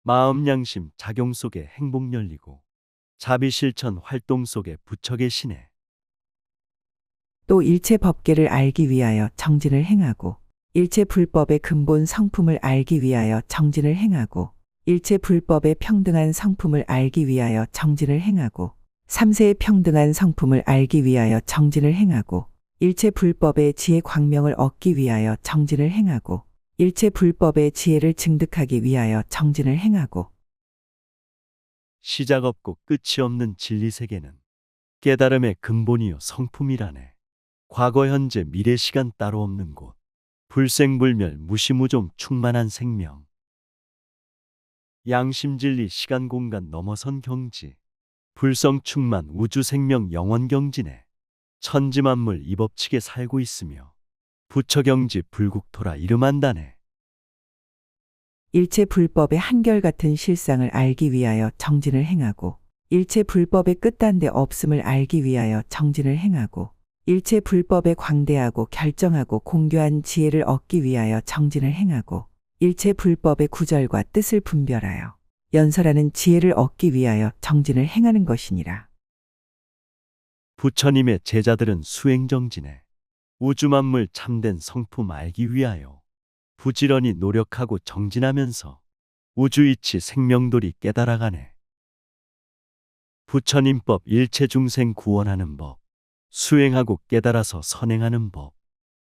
마음 양심 작용 속에 행복 열리고 자비실천 활동 속에 부처 계시네. 또 일체 법계를 알기 위하여 정진을 행하고 일체 불법의 근본 성품을 알기 위하여 정진을 행하고 일체 불법의 평등한 성품을 알기 위하여 정진을 행하고 삼세의 평등한 성품을 알기 위하여 정진을 행하고 일체 불법의 지혜 광명을 얻기 위하여 정진을 행하고 일체 불법의 지혜를 증득하기 위하여 정진을 행하고 시작 없고 끝이 없는 진리세계는 깨달음의 근본이요 성품이라네. 과거 현재 미래 시간 따로 없는 곳. 불생불멸 무시무종 충만한 생명. 양심진리 시간 공간 넘어선 경지. 불성 충만 우주 생명 영원 경지네. 천지만물 이 법칙에 살고 있으며 부처경지 불국토라 이름한다네. 일체 불법의 한결같은 실상을 알기 위하여 정진을 행하고 일체 불법의 끝단데 없음을 알기 위하여 정진을 행하고 일체 불법의 광대하고 결정하고 공교한 지혜를 얻기 위하여 정진을 행하고 일체 불법의 구절과 뜻을 분별하여 연설하는 지혜를 얻기 위하여 정진을 행하는 것이니라. 부처님의 제자들은 수행정진에 우주만물 참된 성품 알기 위하여 부지런히 노력하고 정진하면서 우주이치 생명돌이 깨달아가네. 부처님법 일체중생 구원하는 법, 수행하고 깨달아서 선행하는 법,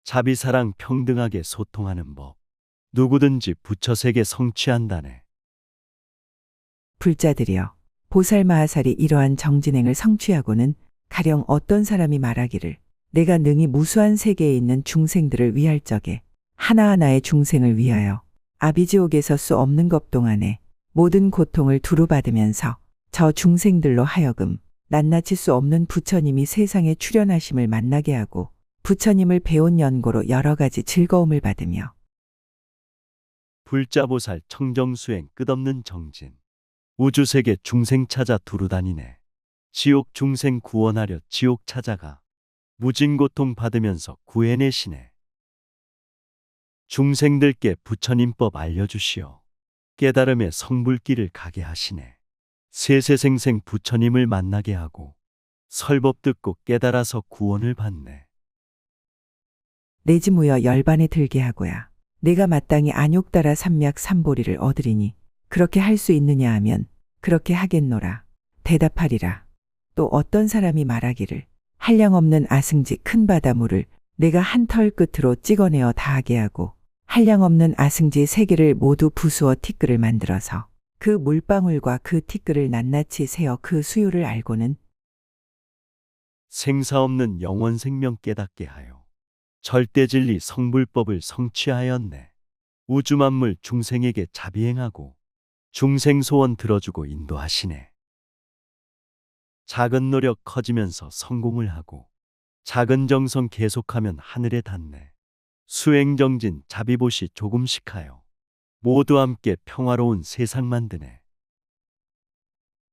자비사랑 평등하게 소통하는 법, 누구든지 부처세계 성취한다네. 불자들이여, 보살마하살이 이러한 정진행을 성취하고는 가령 어떤 사람이 말하기를 내가 능히 무수한 세계에 있는 중생들을 위할 적에 하나하나의 중생을 위하여 아비지옥에서 수 없는 것 동안에 모든 고통을 두루 받으면서 저 중생들로 하여금 낱낱이 수 없는 부처님이 세상에 출현하심을 만나게 하고 부처님을 배운 연고로 여러 가지 즐거움을 받으며 불자보살 청정수행 끝없는 정진. 우주세계 중생 찾아 두루 다니네. 지옥 중생 구원하려 지옥 찾아가 무진 고통 받으면서 구해내시네. 중생들께 부처님법 알려주시어 깨달음의 성불길을 가게 하시네. 세세생생 부처님을 만나게 하고 설법 듣고 깨달아서 구원을 받네. 내지무여 열반에 들게 하고야 내가 마땅히 안욕따라 삼맥 삼보리를 얻으리니 그렇게 할 수 있느냐 하면 그렇게 하겠노라. 대답하리라. 또 어떤 사람이 말하기를 한량없는 아승지 큰 바다물을 내가 한 털 끝으로 찍어내어 다하게 하고 한량없는 아승지 세 개를 모두 부수어 티끌을 만들어서 그 물방울과 그 티끌을 낱낱이 세어 그 수요를 알고는 생사 없는 영원 생명 깨닫게 하여 절대진리 성불법을 성취하였네. 우주만물 중생에게 자비행하고 중생 소원 들어주고 인도하시네. 작은 노력 커지면서 성공을 하고 작은 정성 계속하면 하늘에 닿네. 수행정진 자비보시 조금씩 하여 모두 함께 평화로운 세상 만드네.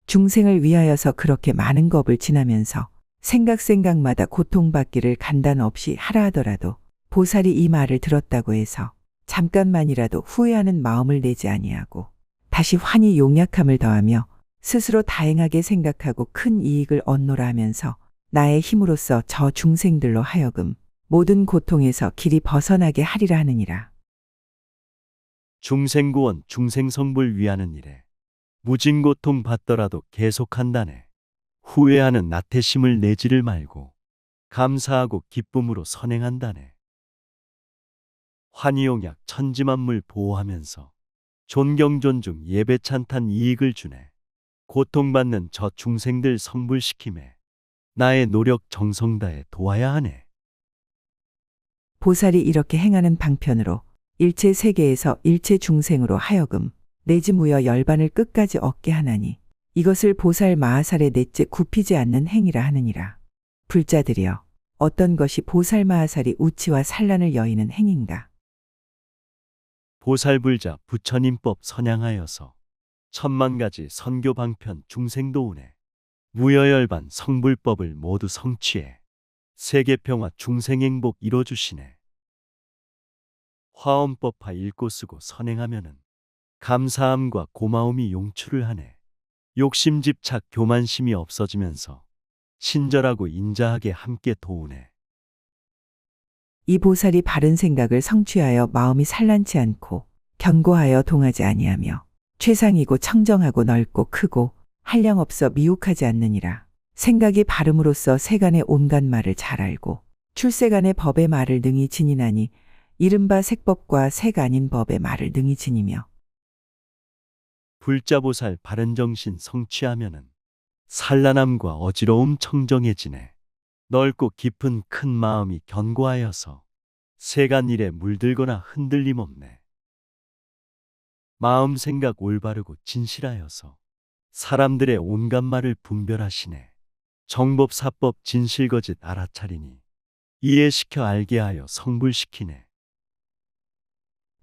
중생을 위하여서 그렇게 많은 겁을 지나면서 생각마다 고통받기를 간단 없이 하라 하더라도 보살이 이 말을 들었다고 해서 잠깐만이라도 후회하는 마음을 내지 아니하고 다시 환히 용약함을 더하며 스스로 다행하게 생각하고 큰 이익을 얻노라 하면서 나의 힘으로써 저 중생들로 하여금 모든 고통에서 길이 벗어나게 하리라 하느니라. 중생구원 중생성불 위하는 일에 무진고통 받더라도 계속한다네. 후회하는 나태심을 내지를 말고 감사하고 기쁨으로 선행한다네. 환희용약 천지만물 보호하면서 존경 존중 예배 찬탄 이익을 주네. 고통받는 저 중생들 성불시킴에 나의 노력 정성 다해 도와야 하네. 보살이 이렇게 행하는 방편으로 일체 세계에서 일체 중생으로 하여금 내지 무여 열반을 끝까지 얻게 하나니 이것을 보살 마하살의 넷째 굽히지 않는 행위라 하느니라. 불자들이여, 어떤 것이 보살 마하살이 우치와 산란을 여의는 행인가? 보살불자 부처님법 선양하여서 천만 가지 선교 방편 중생도운에 무여열반 성불법을 모두 성취해 세계평화 중생행복 이뤄주시네. 화엄법화 읽고 쓰고 선행하면은 감사함과 고마움이 용출을 하네. 욕심집착 교만심이 없어지면서 친절하고 인자하게 함께 도우네. 이 보살이 바른 생각을 성취하여 마음이 산란치 않고 견고하여 동하지 아니하며 최상이고 청정하고 넓고 크고 한량없어 미혹하지 않느니라. 생각이 바름으로써 세간의 온갖 말을 잘 알고 출세간의 법의 말을 능히 지니나니 이른바 색법과 색 아닌 법의 말을 능히 지니며 불자보살 바른정신 성취하면은 산란함과 어지러움 청정해지네. 넓고 깊은 큰 마음이 견고하여서 세간 일에 물들거나 흔들림 없네. 마음 생각 올바르고 진실하여서 사람들의 온갖 말을 분별하시네. 정법 사법 진실거짓 알아차리니 이해시켜 알게 하여 성불시키네.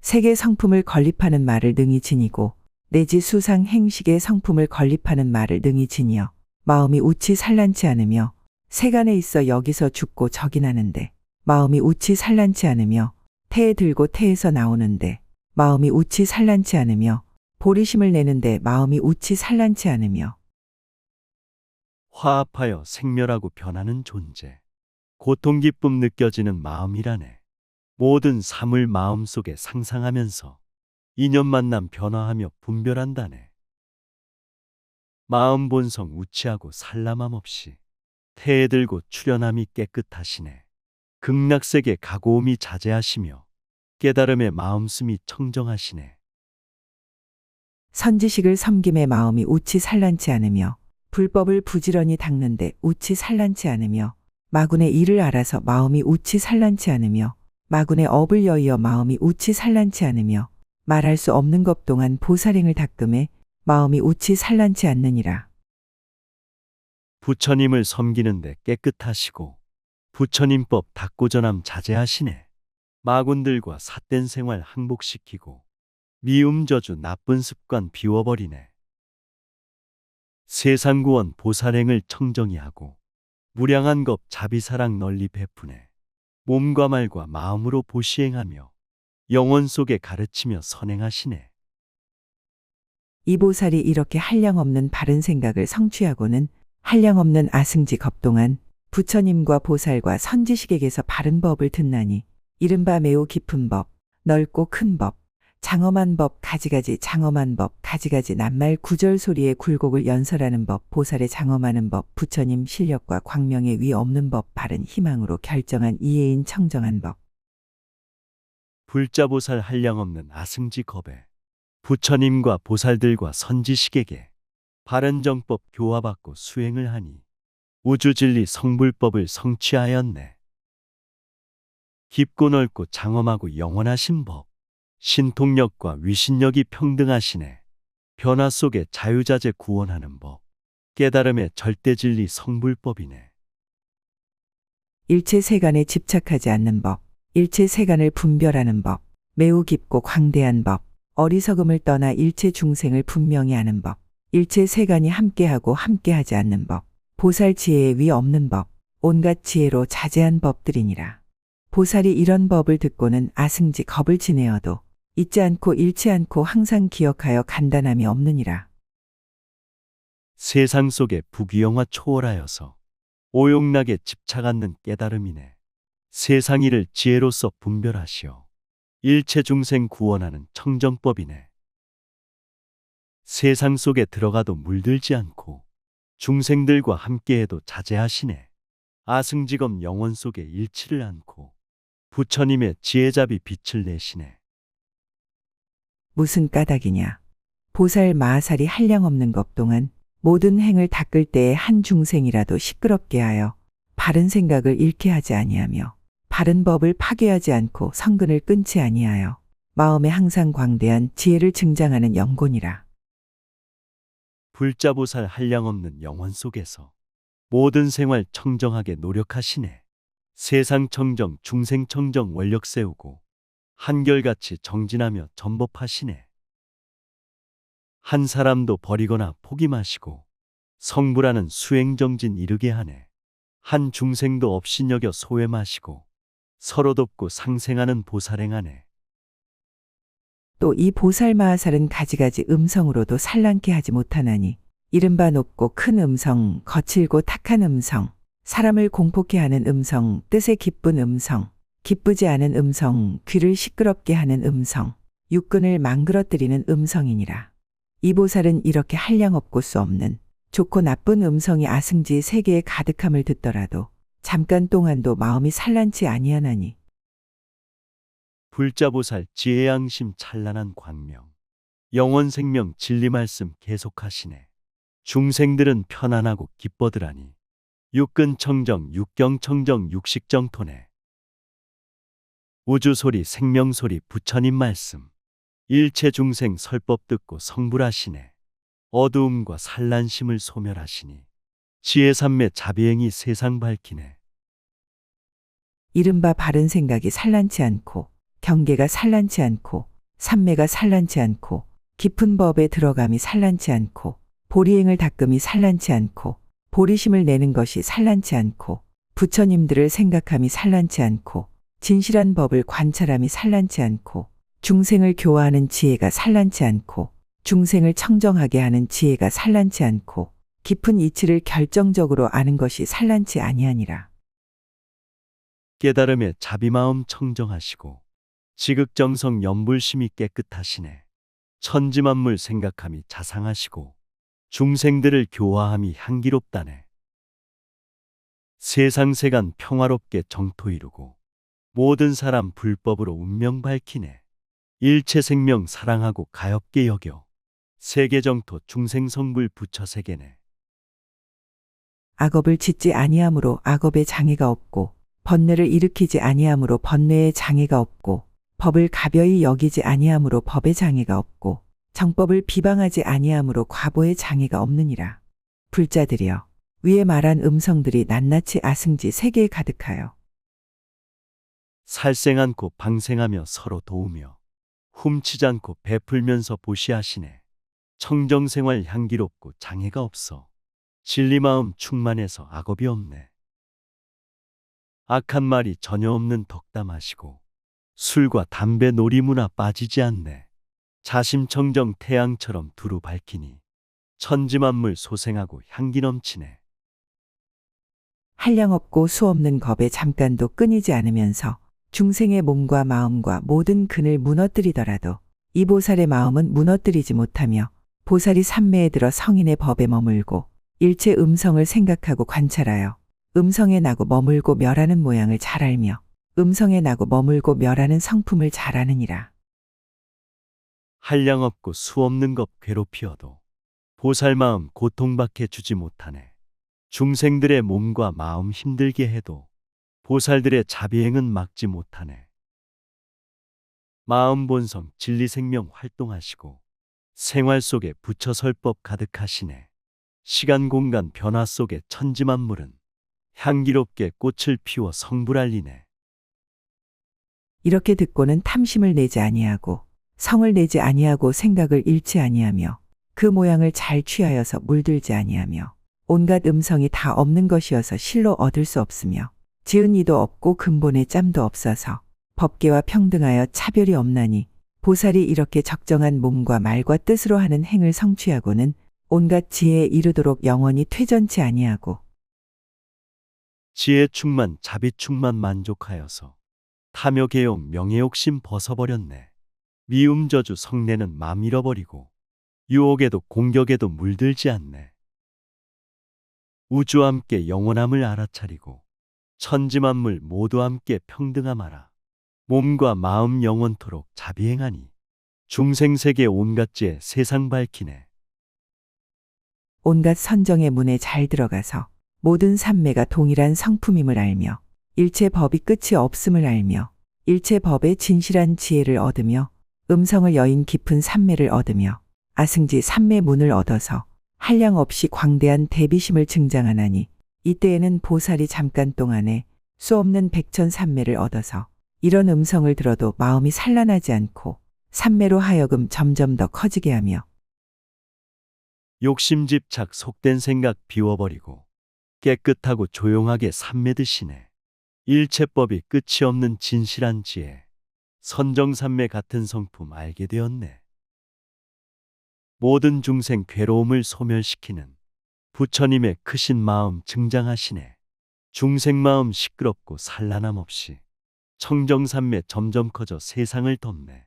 색의 성품을 건립하는 말을 능히 지니고 내지 수상 행식의 성품을 건립하는 말을 능히 지니어 마음이 우치 산란치 않으며 세간에 있어 여기서 죽고 저기 나는데 마음이 우치 산란치 않으며 태에 들고 태에서 나오는데 마음이 우치 산란치 않으며 보리심을 내는데 마음이 우치 산란치 않으며 화합하여 생멸하고 변하는 존재. 고통 기쁨 느껴지는 마음이라네. 모든 삶을 마음속에 상상하면서 인연 만남 변화하며 분별한다네. 마음 본성 우치하고 산람함 없이 태에 들고 출현함이 깨끗하시네. 극락세계 가고움이 자제하시며 깨달음의 마음씀이 청정하시네. 선지식을 섬김의 마음이 우치 산란치 않으며 불법을 부지런히 닦는데 우치 산란치 않으며 마군의 일을 알아서 마음이 우치 산란치 않으며 마군의 업을 여의어 마음이 우치 산란치 않으며 말할 수 없는 것 동안 보살행을 닦음에 마음이 우치 산란치 않느니라. 부처님을 섬기는데 깨끗하시고 부처님법 닦고전함 자제하시네. 마군들과 삿된 생활 항복시키고 미움 저주 나쁜 습관 비워버리네. 세상구원 보살행을 청정히 하고 무량한 것 자비사랑 널리 베푸네. 몸과 말과 마음으로 보시행하며 영혼 속에 가르치며 선행하시네. 이 보살이 이렇게 한량없는 바른 생각을 성취하고는 한량없는 아승지 겁동안 부처님과 보살과 선지식에게서 바른 법을 듣나니 이른바 매우 깊은 법, 넓고 큰 법, 장엄한 법, 가지가지 장엄한 법, 가지가지 낱말 구절 소리의 굴곡을 연설하는 법, 보살의 장엄하는 법, 부처님 실력과 광명의 위 없는 법, 바른 희망으로 결정한 이해인 청정한 법. 불자보살 한량없는 아승지 겁에 부처님과 보살들과 선지식에게 바른 정법 교화받고 수행을 하니 우주진리 성불법을 성취하였네. 깊고 넓고 장엄하고 영원하신 법, 신통력과 위신력이 평등하시네. 변화 속에 자유자재 구원하는 법, 깨달음의 절대진리 성불법이네. 일체 세간에 집착하지 않는 법, 일체 세간을 분별하는 법, 매우 깊고 광대한 법, 어리석음을 떠나 일체 중생을 분명히 아는 법, 일체 세간이 함께하고 함께하지 않는 법, 보살 지혜에 위 없는 법, 온갖 지혜로 자제한 법들이니라. 보살이 이런 법을 듣고는 아승지 겁을 지내어도 잊지 않고 잃지 않고 항상 기억하여 간단함이 없느니라. 세상 속에 부귀영화 초월하여서 오용락에 집착 않는 깨달음이네. 세상 일을 지혜로서 분별하시오. 일체 중생 구원하는 청정법이네. 세상 속에 들어가도 물들지 않고 중생들과 함께해도 자제하시네. 아승지검 영혼 속에 일치를 않고 부처님의 지혜잡이 빛을 내시네. 무슨 까닭이냐. 보살 마하살이 한량없는 것 동안 모든 행을 닦을 때에 한 중생이라도 시끄럽게 하여 바른 생각을 잃게 하지 아니하며 바른 법을 파괴하지 않고 성근을 끊지 아니하여 마음에 항상 광대한 지혜를 증장하는 영곤이라. 불자보살 한량없는 영혼 속에서 모든 생활 청정하게 노력하시네. 세상 청정, 중생 청정 원력 세우고 한결같이 정진하며 전법하시네. 한 사람도 버리거나 포기 마시고 성불하는 수행정진 이르게 하네. 한 중생도 업신여겨 소외 마시고 서로 돕고 상생하는 보살행하네. 또 이 보살 마하살은 가지가지 음성으로도 산란케 하지 못하나니 이른바 높고 큰 음성, 거칠고 탁한 음성, 사람을 공포케 하는 음성, 뜻에 기쁜 음성, 기쁘지 않은 음성, 귀를 시끄럽게 하는 음성, 육근을 망그러뜨리는 음성이니라. 이 보살은 이렇게 한량없고 수 없는 좋고 나쁜 음성이 아승지 세계에 가득함을 듣더라도 잠깐 동안도 마음이 산란치 아니하나니 불자보살 지혜양심 찬란한 광명 영원 생명 진리 말씀 계속하시네. 중생들은 편안하고 기뻐들하니 육근 청정, 육경 청정, 육식정토네. 우주소리, 생명소리, 부처님 말씀 일체 중생 설법 듣고 성불하시네. 어두움과 산란심을 소멸하시니 지혜삼매 자비행이 세상 밝히네. 이른바 바른 생각이 산란치 않고 경계가 산란치 않고 삼매가 산란치 않고 깊은 법에 들어감이 산란치 않고 보리행을 닦음이 산란치 않고 보리심을 내는 것이 산란치 않고 부처님들을 생각함이 산란치 않고 진실한 법을 관찰함이 산란치 않고 중생을 교화하는 지혜가 산란치 않고 중생을 청정하게 하는 지혜가 산란치 않고 깊은 이치를 결정적으로 아는 것이 산란치 아니하니라. 깨달음에 자비마음 청정하시고 지극정성 연불심이 깨끗하시네. 천지만물 생각함이 자상하시고 중생들을 교화함이 향기롭다네. 세상세간 평화롭게 정토 이루고 모든 사람 불법으로 운명 밝히네. 일체 생명 사랑하고 가엽게 여겨 세계정토 중생성불 부처세계네. 악업을 짓지 아니함으로 악업에 장애가 없고 번뇌를 일으키지 아니함으로 번뇌에 장애가 없고 법을 가벼이 여기지 아니함으로 법에 장애가 없고 정법을 비방하지 아니함으로 과보에 장애가 없느니라. 불자들이여 위에 말한 음성들이 낱낱이 아승지 세계에 가득하여 살생 않고 방생하며 서로 도우며 훔치지 않고 베풀면서 보시하시네. 청정생활 향기롭고 장애가 없어 진리마음 충만해서 악업이 없네. 악한 말이 전혀 없는 덕담하시고 술과 담배 놀이문화 빠지지 않네. 자심청정 태양처럼 두루 밝히니 천지만물 소생하고 향기 넘치네. 한량없고 수없는 겁에 잠깐도 끊이지 않으면서 중생의 몸과 마음과 모든 근을 무너뜨리더라도 이 보살의 마음은 무너뜨리지 못하며 보살이 삼매에 들어 성인의 법에 머물고 일체 음성을 생각하고 관찰하여 음성에 나고 머물고 멸하는 모양을 잘 알며 음성에 나고 머물고 멸하는 성품을 잘 아느니라. 한량없고 수없는 것 괴롭히어도 보살 마음 고통받게 주지 못하네. 중생들의 몸과 마음 힘들게 해도 보살들의 자비행은 막지 못하네. 마음 본성 진리생명 활동하시고 생활 속에 부처설법 가득하시네. 시간 공간 변화 속에 천지만물은 향기롭게 꽃을 피워 성불알리네. 이렇게 듣고는 탐심을 내지 아니하고 성을 내지 아니하고 생각을 잃지 아니하며 그 모양을 잘 취하여서 물들지 아니하며 온갖 음성이 다 없는 것이어서 실로 얻을 수 없으며 지은 이도 없고 근본에 짬도 없어서 법계와 평등하여 차별이 없나니 보살이 이렇게 적정한 몸과 말과 뜻으로 하는 행을 성취하고는 온갖 지혜에 이르도록 영원히 퇴전치 아니하고 지혜 충만 자비 충만 만족하여서 탐욕 개욕 명예욕심 벗어버렸네. 미움 저주 성내는 맘 잃어버리고 유혹에도 공격에도 물들지 않네. 우주와 함께 영원함을 알아차리고 천지만물 모두 함께 평등함하라. 몸과 마음 영원토록 자비행하니 중생세계 온갖 지에 세상 밝히네. 온갖 선정의 문에 잘 들어가서 모든 삼매가 동일한 성품임을 알며 일체 법이 끝이 없음을 알며 일체 법의 진실한 지혜를 얻으며 음성을 여인 깊은 삼매를 얻으며 아승지 삼매 문을 얻어서 한량 없이 광대한 대비심을 증장하나니 이때에는 보살이 잠깐 동안에 수 없는 백천삼매를 얻어서 이런 음성을 들어도 마음이 산란하지 않고 삼매로 하여금 점점 더 커지게 하며 욕심 집착 속된 생각 비워버리고 깨끗하고 조용하게 삼매 드시네. 일체법이 끝이 없는 진실한 지혜 선정삼매 같은 성품 알게 되었네. 모든 중생 괴로움을 소멸시키는 부처님의 크신 마음 증장하시네. 중생 마음 시끄럽고 산란함 없이 청정삼매 점점 커져 세상을 덮네.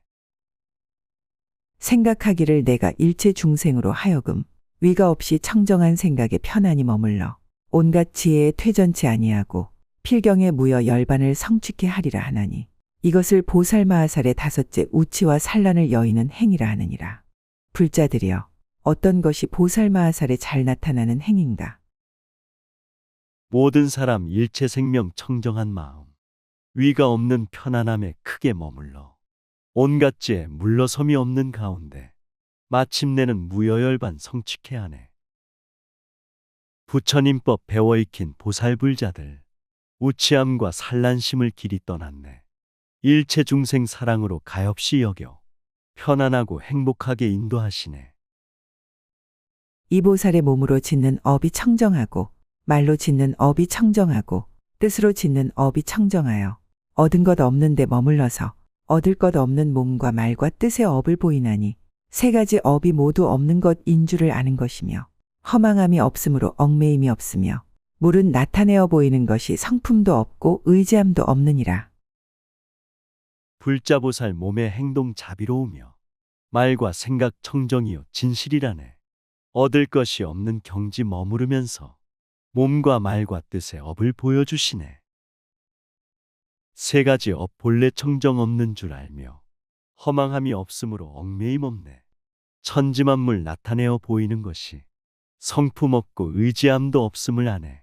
생각하기를 내가 일체 중생으로 하여금 위가 없이 청정한 생각에 편안히 머물러 온갖 지혜에 퇴전치 아니하고 필경에 무여 열반을 성취케 하리라 하나니 이것을 보살마하살의 다섯째 우치와 산란을 여의는 행위라 하느니라. 불자들이여 어떤 것이 보살마하살에 잘 나타나는 행인가? 모든 사람 일체 생명 청정한 마음 위가 없는 편안함에 크게 머물러 온갖 지에 물러섬이 없는 가운데 마침내는 무여열반 성취케 하네. 부처님법 배워 익힌 보살불자들 우치함과 산란심을 길이 떠났네. 일체 중생 사랑으로 가엾이 여겨 편안하고 행복하게 인도하시네. 이 보살의 몸으로 짓는 업이 청정하고 말로 짓는 업이 청정하고 뜻으로 짓는 업이 청정하여 얻은 것 없는데 머물러서 얻을 것 없는 몸과 말과 뜻의 업을 보이나니 세 가지 업이 모두 없는 것인 줄을 아는 것이며 허망함이 없으므로 얽매임이 없으며 물은 나타내어 보이는 것이 성품도 없고 의지함도 없느니라. 불자보살 몸의 행동 자비로우며 말과 생각 청정이요 진실이라네. 얻을 것이 없는 경지 머무르면서 몸과 말과 뜻의 업을 보여주시네. 세 가지 업 본래 청정 없는 줄 알며 허망함이 없으므로 얽매임 없네. 천지만물 나타내어 보이는 것이 성품 없고 의지함도 없음을 아네.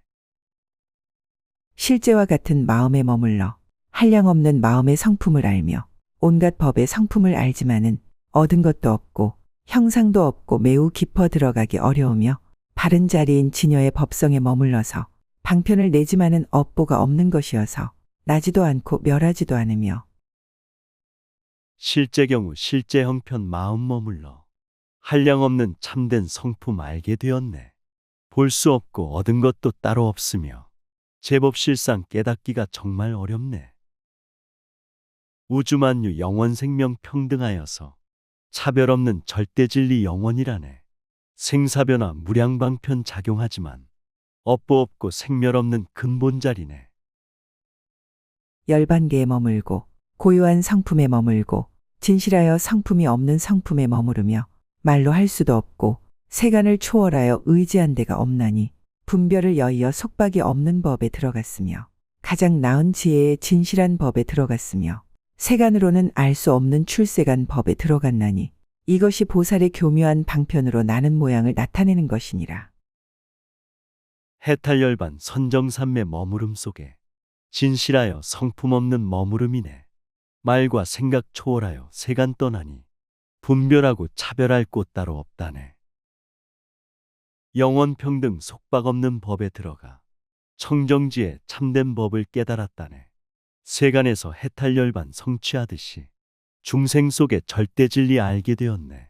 실제와 같은 마음에 머물러 한량없는 마음의 성품을 알며 온갖 법의 성품을 알지만은 얻은 것도 없고 형상도 없고 매우 깊어 들어가기 어려우며 바른 자리인 진여의 법성에 머물러서 방편을 내지만은 업보가 없는 것이어서 나지도 않고 멸하지도 않으며 실제 경우 실제 형편 마음 머물러 한량없는 참된 성품 알게 되었네. 볼 수 없고 얻은 것도 따로 없으며 제법 실상 깨닫기가 정말 어렵네. 우주만유 영원생명 평등하여서 차별 없는 절대진리 영원이라네. 생사변화 무량방편 작용하지만 업보 없고 생멸 없는 근본자리네. 열반계에 머물고 고요한 성품에 머물고 진실하여 성품이 없는 성품에 머무르며 말로 할 수도 없고 세간을 초월하여 의지한 데가 없나니 분별을 여의어 속박이 없는 법에 들어갔으며 가장 나은 지혜의 진실한 법에 들어갔으며 세간으로는 알 수 없는 출세간 법에 들어갔나니 이것이 보살의 교묘한 방편으로 나는 모양을 나타내는 것이니라. 해탈열반 선정삼매 머무름 속에 진실하여 성품 없는 머무름이네. 말과 생각 초월하여 세간 떠나니 분별하고 차별할 곳 따로 없다네. 영원평등 속박 없는 법에 들어가 청정지에 참된 법을 깨달았다네. 세간에서 해탈열반 성취하듯이 중생 속의 절대진리 알게 되었네.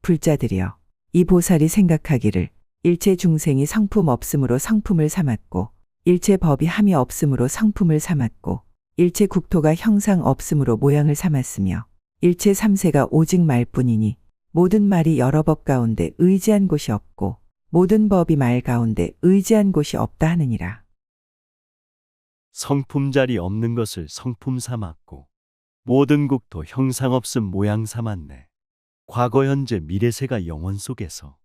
불자들이여 이 보살이 생각하기를 일체 중생이 성품 없음으로 성품을 삼았고 일체 법이 함이 없음으로 성품을 삼았고 일체 국토가 형상 없음으로 모양을 삼았으며 일체 삼세가 오직 말뿐이니 모든 말이 여러 법 가운데 의지한 곳이 없고 모든 법이 말 가운데 의지한 곳이 없다 하느니라. 성품 자리 없는 것을 성품 삼았고 모든 국토 형상 없음 모양 삼았네. 과거 현재 미래세가 영원 속에서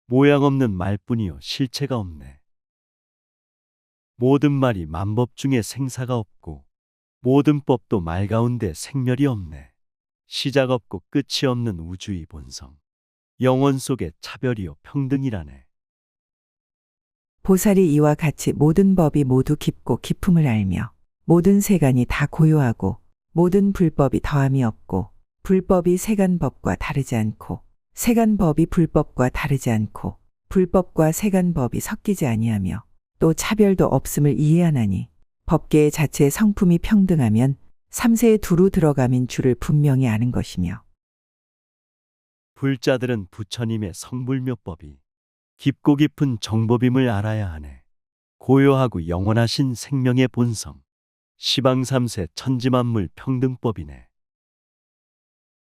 모양 없는 말뿐이요 실체가 없네. 모든 말이 만법 중에 생사가 없고 모든 법도 말 가운데 생멸이 없네. 시작 없고 끝이 없는 우주의 본성. 영원 속에 차별이요 평등이라네. 보살이 이와 같이 모든 법이 모두 깊고 깊음을 알며 모든 세간이 다 고요하고 모든 불법이 더함이 없고 불법이 세간법과 다르지 않고 세간법이 불법과 다르지 않고 불법과 세간법이 섞이지 아니하며 또 차별도 없음을 이해하나니 법계의 자체의 성품이 평등하면 삼세에 두루 들어감인 줄을 분명히 아는 것이며 불자들은 부처님의 성불묘법이 깊고 깊은 정법임을 알아야 하네. 고요하고 영원하신 생명의 본성. 시방삼세 천지만물 평등법이네.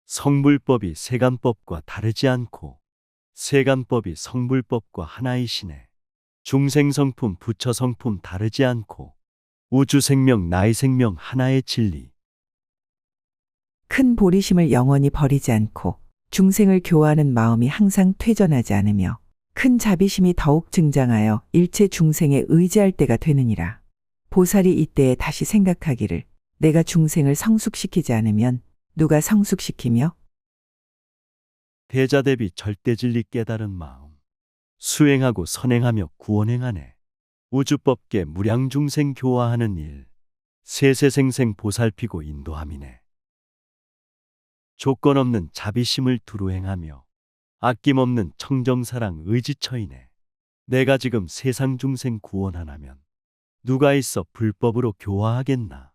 성불법이 세간법과 다르지 않고 세간법이 성불법과 하나이시네. 중생성품 부처성품 다르지 않고 우주생명 나의 생명 하나의 진리. 큰 보리심을 영원히 버리지 않고 중생을 교화하는 마음이 항상 퇴전하지 않으며 큰 자비심이 더욱 증장하여 일체 중생에 의지할 때가 되느니라. 보살이 이때에 다시 생각하기를 내가 중생을 성숙시키지 않으면 누가 성숙시키며 대자 대비 절대진리 깨달은 마음 수행하고 선행하며 구원행하네. 우주법계 무량중생 교화하는 일 세세생생 보살피고 인도함이네. 조건 없는 자비심을 두루 행하며 아낌없는 청정사랑 의지처이네. 내가 지금 세상 중생 구원하나면 누가 있어 불법으로 교화하겠나.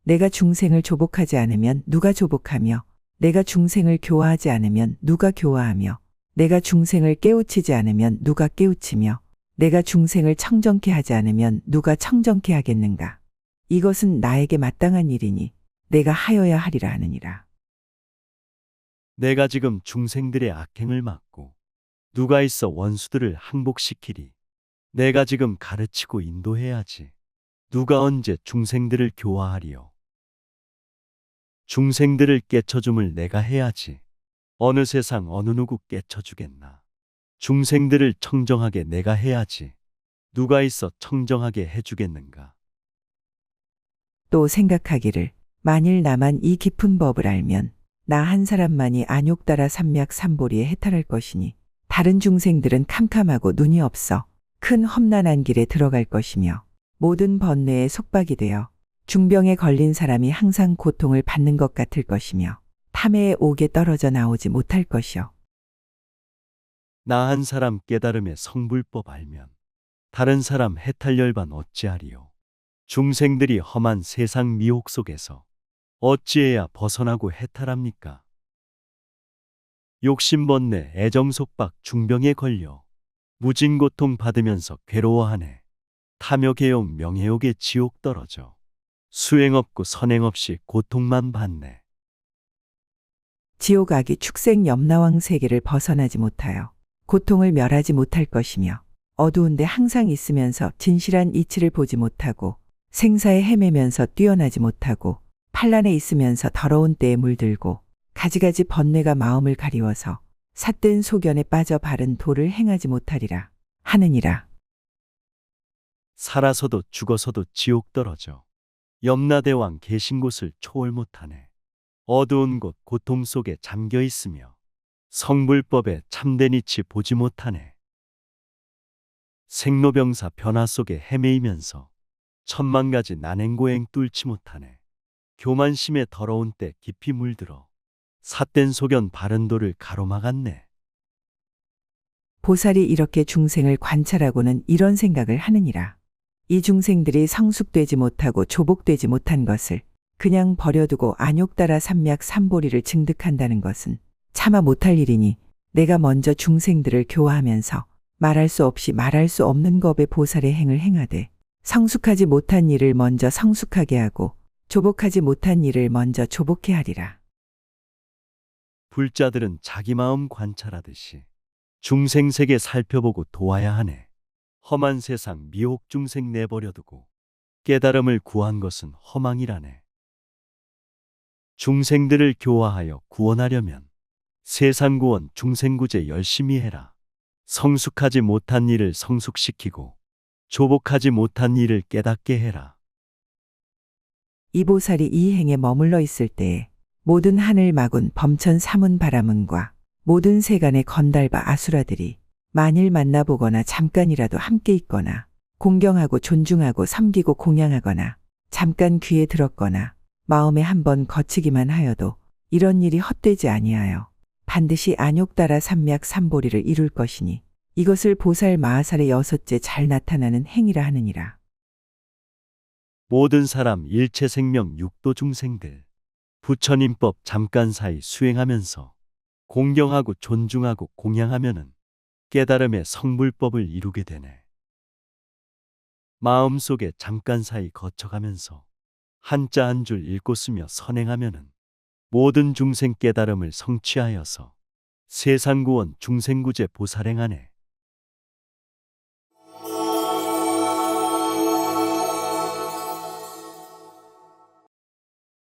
내가 중생을 조복하지 않으면 누가 조복하며 내가 중생을 교화하지 않으면 누가 교화하며 내가 중생을 깨우치지 않으면 누가 깨우치며 내가 중생을 청정케 하지 않으면 누가 청정케 하겠는가. 이것은 나에게 마땅한 일이니 내가 하여야 하리라 하느니라. 내가 지금 중생들의 악행을 막고 누가 있어 원수들을 항복시키리. 내가 지금 가르치고 인도해야지. 누가 언제 중생들을 교화하리요. 중생들을 깨쳐줌을 내가 해야지. 어느 세상 어느 누구 깨쳐주겠나. 중생들을 청정하게 내가 해야지. 누가 있어 청정하게 해주겠는가. 또 생각하기를 만일 나만 이 깊은 법을 알면 나 한 사람만이 안욕 따라 삼맥 삼보리에 해탈할 것이니 다른 중생들은 캄캄하고 눈이 없어 큰 험난한 길에 들어갈 것이며 모든 번뇌에 속박이 되어 중병에 걸린 사람이 항상 고통을 받는 것 같을 것이며 탐해의 옥에 떨어져 나오지 못할 것이요. 나 한 사람 깨달음의 성불법 알면 다른 사람 해탈열반 어찌하리요. 중생들이 험한 세상 미혹 속에서 어찌해야 벗어나고 해탈합니까? 욕심번뇌 애정속박 중병에 걸려 무진고통 받으면서 괴로워하네. 탐욕해욕 명예욕의 지옥 떨어져 수행 없고 선행 없이 고통만 받네. 지옥악이 축생 염라왕 세계를 벗어나지 못하여 고통을 멸하지 못할 것이며 어두운데 항상 있으면서 진실한 이치를 보지 못하고 생사에 헤매면서 뛰어나지 못하고 판란에 있으면서 더러운 때에 물들고 가지가지 번뇌가 마음을 가리워서 삿된 소견에 빠져 바른 도를 행하지 못하리라 하느니라. 살아서도 죽어서도 지옥 떨어져 염라대왕 계신 곳을 초월 못하네. 어두운 곳 고통 속에 잠겨 있으며 성불법에 참된 이치 보지 못하네. 생로병사 변화 속에 헤매이면서 천만 가지 난행고행 뚫지 못하네. 교만심에 더러운 때 깊이 물들어 삿된 소견 바른 도를 가로막았네. 보살이 이렇게 중생을 관찰하고는 이런 생각을 하느니라. 이 중생들이 성숙되지 못하고 조복되지 못한 것을 그냥 버려두고 안욕 따라 삼맥 삼보리를 증득한다는 것은 차마 못할 일이니 내가 먼저 중생들을 교화하면서 말할 수 없이 말할 수 없는 겁의 보살의 행을 행하되 성숙하지 못한 일을 먼저 성숙하게 하고 조복하지 못한 일을 먼저 조복해 하리라. 불자들은 자기 마음 관찰하듯이 중생세계 살펴보고 도와야 하네. 험한 세상 미혹 중생 내버려두고 깨달음을 구한 것은 허망이라네. 중생들을 교화하여 구원하려면 세상구원 중생구제 열심히 해라. 성숙하지 못한 일을 성숙시키고 조복하지 못한 일을 깨닫게 해라. 이보살이 이 행에 머물러 있을 때에 모든 하늘 마군 범천 사문 바라문과 모든 세간의 건달바 아수라들이 만일 만나보거나 잠깐이라도 함께 있거나 공경하고 존중하고 섬기고 공양하거나 잠깐 귀에 들었거나 마음에 한번 거치기만 하여도 이런 일이 헛되지 아니하여 반드시 안욕따라 삼맥 삼보리를 이룰 것이니 이것을 보살 마하살의 여섯째 잘 나타나는 행위라 하느니라. 모든 사람 일체 생명 육도 중생들 부처님법 잠깐 사이 수행하면서 공경하고 존중하고 공양하면은 깨달음의 성불법을 이루게 되네. 마음속에 잠깐 사이 거쳐가면서 한자 한 줄 읽고 쓰며 선행하면은 모든 중생 깨달음을 성취하여서 세상구원 중생구제 보살행하네.